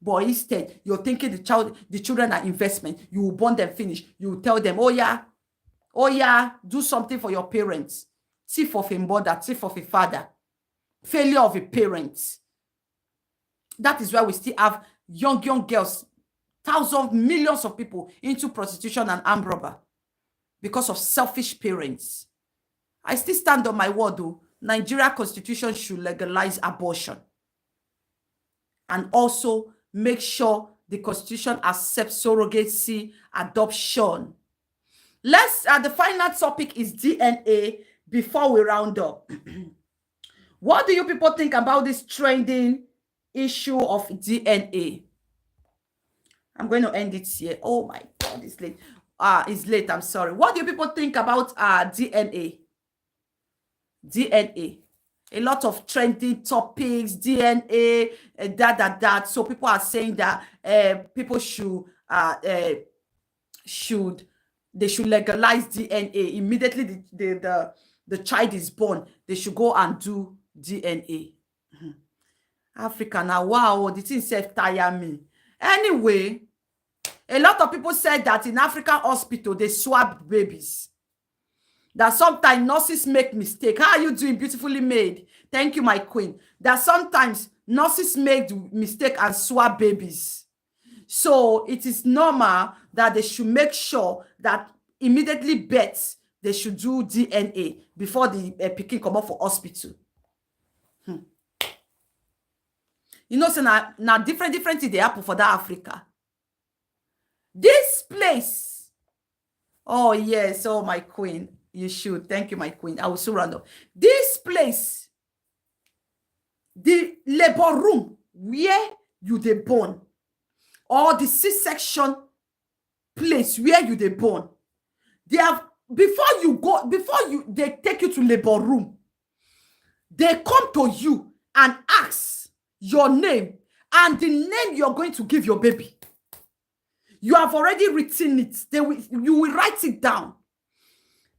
A: But instead, you're thinking the children are investment. You will born them, finish. You will tell them, oh yeah, do something for your parents. Thief of a mother, thief of a father. Failure of a parent. That is why we still have young girls, thousands, millions of people into prostitution and armed robber because of selfish parents. I still stand on my word, though. Nigeria Constitution should legalize abortion. And also make sure the Constitution accepts surrogacy, adoption. The final topic is DNA before we round up. What do you people think about this trending issue of DNA? I'm going to end it here. Oh my God, it's late. It's late, I'm sorry. What do you people think about DNA? DNA. A lot of trending topics, DNA, that. So people are saying that people should legalize DNA immediately. The child is born. They should go and do DNA. Africa now, wow, the thing self tire me. Anyway, a lot of people said that in African hospital they swab babies. That sometimes nurses make mistake. How are you doing? Beautifully made. Thank you, my queen. That sometimes nurses make mistake and swab babies. So it is normal that they should make sure that immediately birth, they should do DNA before the pikin come up for hospital. You know, so now different things they happen for that Africa. This place. Oh, yes. Oh, my queen. You should. Thank you, my queen. I will soon round up. This place, the labor room where you dey born, or the C-section place where you dey born, they have, they take you to labor room, they come to you and ask your name and the name you're going to give your baby. You have already written it. You will write it down.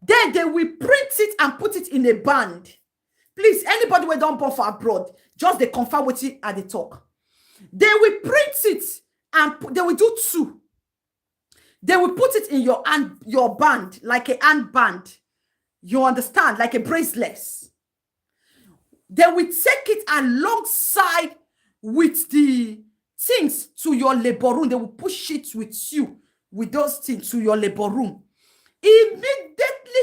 A: Then they will print it and put it in a band. Please, anybody who don't born for abroad, just they confirm what it at the talk. They will print it and they will do two. They will put it in your band, like a handband. You understand? Like a bracelet. They will take it alongside with the things to your labor room. They will push it with you, with those things to your labor room. Immediately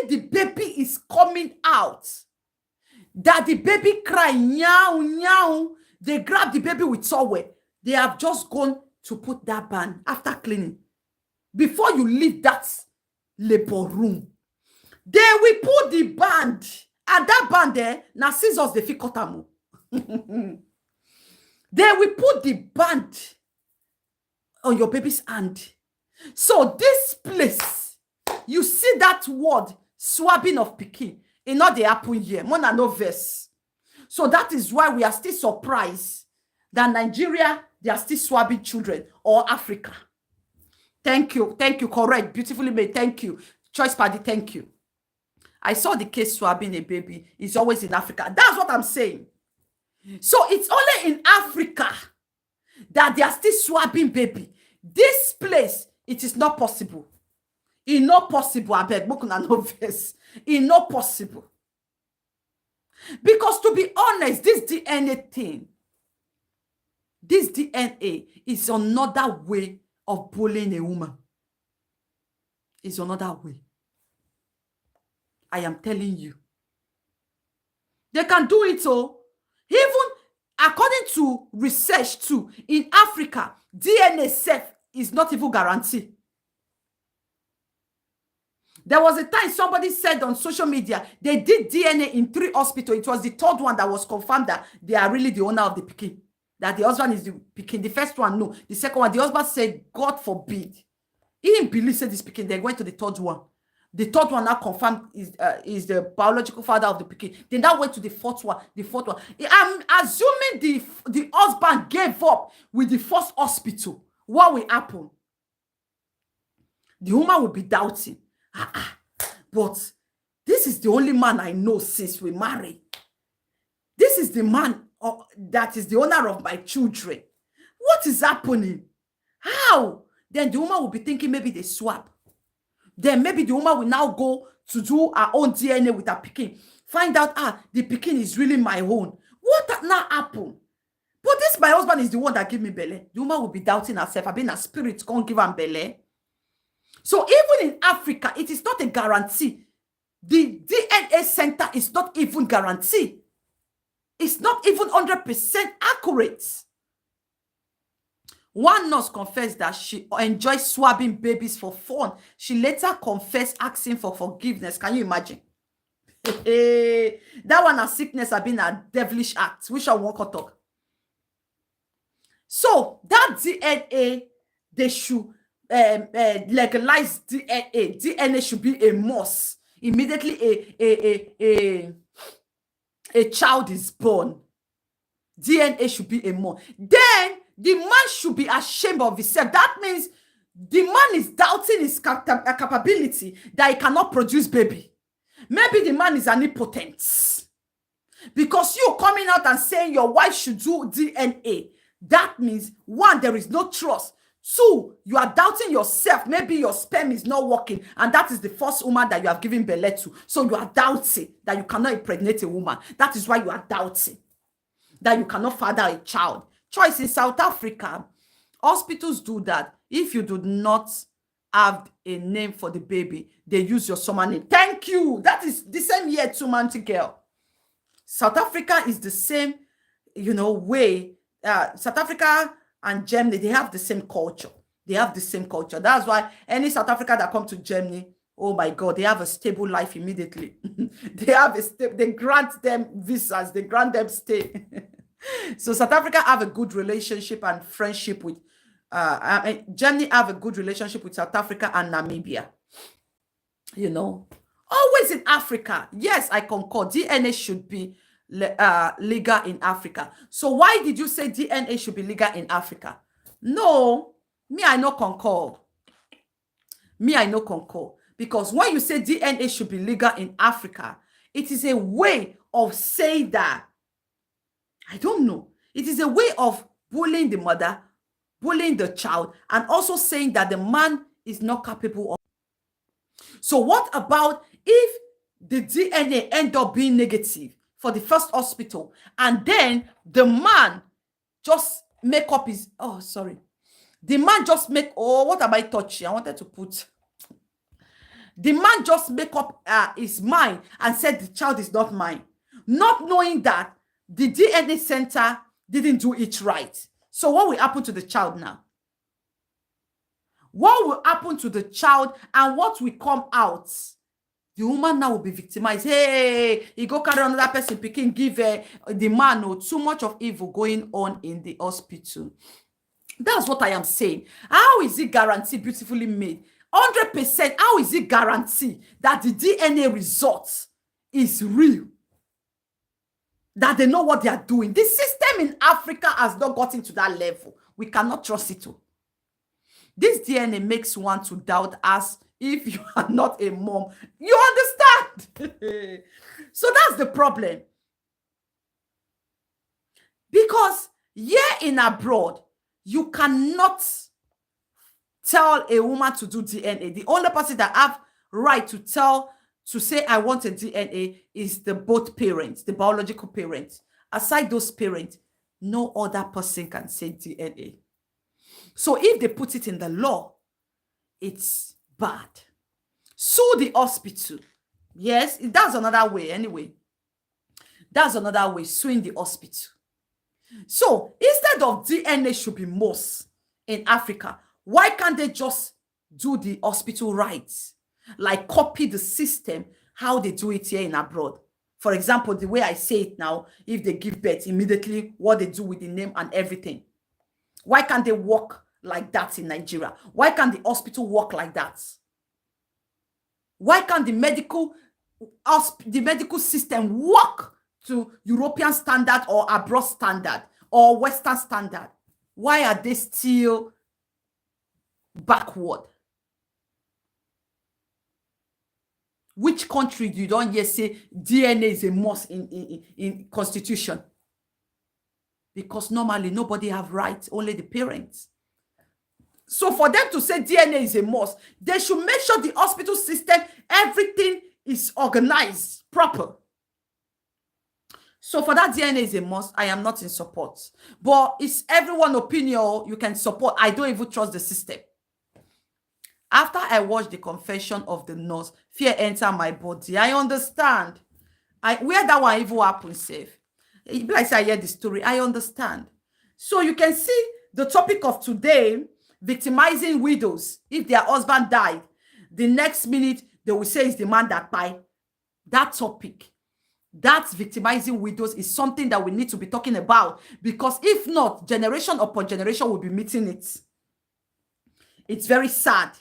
A: the baby is coming out. That the baby cry, meow, meow. They grab the baby with towel. They have just gone to put that band after cleaning. Before you leave that labor room, they will put the band. And that band there, now scissors they fit cut am. They will put the band on your baby's hand. So this place, you see that word, swabbing of pikin, it not dey happen here. Mona no verse. So that is why we are still surprised that Nigeria, they are still swabbing children, or Africa. Thank you. Thank you. Correct. Beautifully made. Thank you. Choice party. Thank you. I saw the case swabbing a baby. It's always in Africa. That's what I'm saying. So it's only in Africa that they are still swabbing baby. This place, it is not possible. It's not possible. I beg, no verse. It's not possible. Because to be honest, this DNA thing, this DNA is another way of bullying a woman. It's another way. I am telling you. They can do it, oh. Even according to research too, in Africa, DNA self is not even guaranteed. There was a time somebody said on social media, they did DNA in 3 hospitals. It was the 3rd one that was confirmed that they are really the owner of the pikin. That the husband is the pikin. The first one, no. The second one, the husband said, God forbid. He didn't believe said this pikin. They went to the 3rd one. The 3rd one now confirmed is the biological father of the pikin. They now went to the 4th one. The 4th one. I'm assuming the husband gave up with the first hospital. What will happen? The woman will be doubting. But this is the only man I know since we married. This is the man that is the owner of my children. What is happening? How? Then the woman will be thinking maybe they swap. Then maybe the woman will now go to do her own DNA with her pikin. Find out, the pikin is really my own. What now happen? But this my husband is the one that give me belle. The woman will be doubting herself. I've been a spirit can't give her belle. So even in Africa, it is not a guarantee. The DNA center is not even guaranteed. It's not even 100% accurate. One nurse confessed that she enjoys swabbing babies for fun. She later confessed asking for forgiveness. Can you imagine? That one, a sickness, have been a devilish act. We shall walk or talk. So that DNA, they should legalize DNA. DNA should be a must. Immediately a child is born. DNA should be a must. Then the man should be ashamed of himself. That means the man is doubting his capability that he cannot produce baby. Maybe the man is omnipotent. Because you coming out and saying your wife should do DNA, that means, 1, there is no trust. 2, you are doubting yourself. Maybe your sperm is not working, and that is the first woman that you have given birth to. So you are doubting that you cannot impregnate a woman. That is why you are doubting that you cannot father a child. Choice in South Africa, hospitals do that. If you do not have a name for the baby, they use your summer name. Thank you. That is the same year 2-month girl. South Africa is the same, way. South Africa and Germany, they have the same culture. They have the same culture. That's why any South Africa that come to Germany, oh my God, they have a stable life immediately. They grant them visas. They grant them stay. So South Africa have a good relationship and friendship with, Germany have a good relationship with South Africa and Namibia. Always in Africa. Yes, I concur. DNA should be legal in Africa. So why did you say DNA should be legal in Africa? No, me, I no concur. Because when you say DNA should be legal in Africa, it is a way of saying that, I don't know. It is a way of bullying the mother, bullying the child, and also saying that the man is not capable of. So what about if the DNA end up being negative for the first hospital, and then the man just make up his, the man just make, what am I touching? I wanted to put, the man just make up his mind and said the child is not mine, not knowing that the DNA center didn't do it right. So what will happen to the child now? What will happen to the child, and what will come out? The woman now will be victimized. Hey, he go carry another person, picking, give the man too much of evil going on in the hospital. That's what I am saying. How is it guaranteed, beautifully made? 100%. How is it guaranteed that the DNA result is real? That they know what they are doing. The system in Africa has not gotten to that level. We cannot trust it. This DNA makes one to doubt as if you are not a mom. You understand? So that's the problem. Because here in abroad, you cannot tell a woman to do DNA. The only person that have right to say I want a DNA is the both parents, the biological parents. Aside those parents, no other person can say DNA. So if they put it in the law, it's bad. Sue the hospital. Yes, that's another way anyway. That's another way, suing the hospital. So instead of DNA should be most in Africa, why can't they just do the hospital rights? Like copy the system, how they do it here in abroad. For example, the way I say it now, if they give birth, immediately what they do with the name and everything. Why can't they work like that in Nigeria? Why can't the hospital work like that? Why can't the medical system work to European standard or abroad standard or Western standard? Why are they still backward? Which country do you don't yet say DNA is a must in constitution? Because normally nobody have rights, only the parents. So for them to say DNA is a must, they should make sure the hospital system, everything is organized proper. So for that DNA is a must, I am not in support. But it's everyone's opinion you can support. I don't even trust the system. After I watched the confession of the nurse, fear entered my body. I understand. Where that one even happened safe. Like I hear the story, I understand. So you can see the topic of today, victimizing widows. If their husband died, the next minute they will say it's the man that died. That topic, that's victimizing widows, is something that we need to be talking about, because if not, generation upon generation will be meeting it. It's very sad.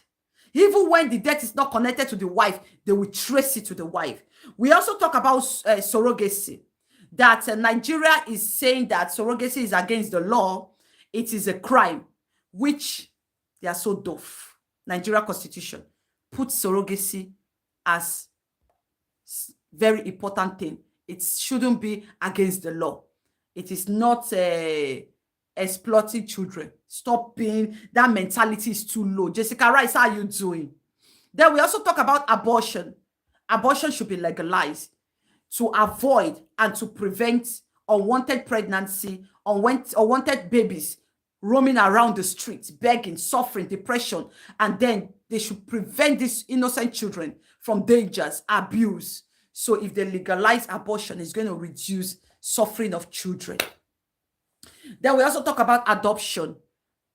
A: Even when the death is not connected to the wife, they will trace it to the wife. We also talk about surrogacy, that Nigeria is saying that surrogacy is against the law. It is a crime, which they are so dope. Nigeria Constitution puts surrogacy as very important thing. It shouldn't be against the law. It is not exploiting children. Stop being, that mentality is too low. Jessica Rice, how are you doing? Then we also talk about abortion. Abortion should be legalized to avoid and to prevent unwanted pregnancy, unwanted babies roaming around the streets, begging, suffering, depression. And then they should prevent these innocent children from dangers, abuse. So if they legalize abortion, it's going to reduce suffering of children. Then we also talk about adoption.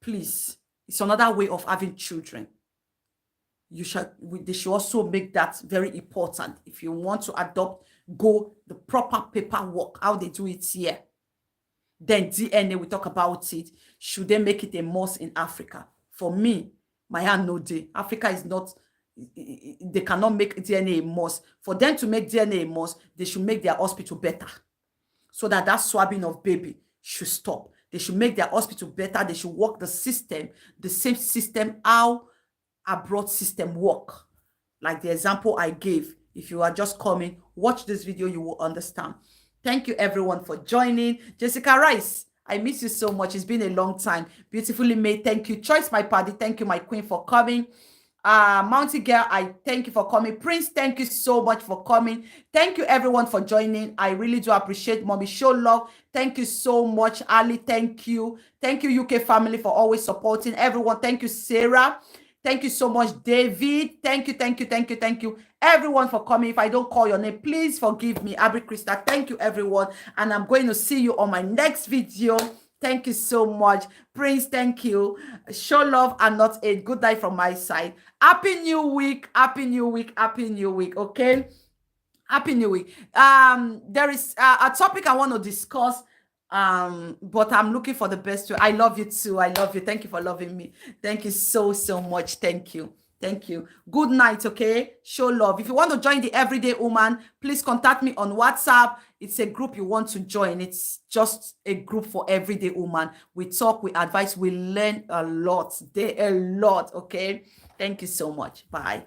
A: Please, it's another way of having children. They should also make that very important. If you want to adopt, go the proper paperwork, how they do it here. Then DNA, we talk about it. Should they make it a must in Africa? For me, my hand no day. Africa is not, they cannot make DNA a must. For them to make DNA a must, they should make their hospital better, so that swabbing of baby should stop. They should make their hospital better. They should work the system, the same system how abroad system work. Like the example I gave. If you are just coming, watch this video, you will understand. Thank you everyone for joining. Jessica Rice, I miss you so much. It's been a long time. Beautifully made. Thank you. Choice, my party. Thank you, my queen, for coming. Mountie Girl, I thank you for coming. Prince, thank you so much for coming. Thank you everyone for joining. I really do appreciate. Mommy Show Love, thank you so much. Ali, thank you. Thank you, UK family, for always supporting everyone. Thank you, Sarah. Thank you so much, David. Thank you, thank you, thank you, thank you, everyone, for coming. If I don't call your name, please forgive me. Abby Krista, thank you, everyone. And I'm going to see you on my next video. Thank you so much. Prince, thank you. Show love and not hate. Good night from my side. Happy New Week. Happy New Week. Happy New Week. Okay? Happy New Week. There is a topic I want to discuss. But I'm looking for the best way. I love you too. I love you. Thank you for loving me. Thank you so, so much. Thank you. Thank you. Good night, okay? Show love. If you want to join the Everyday Woman, please contact me on WhatsApp. It's a group you want to join. It's just a group for Everyday Woman. We talk, we advise, we learn a lot. A lot, okay? Thank you so much. Bye.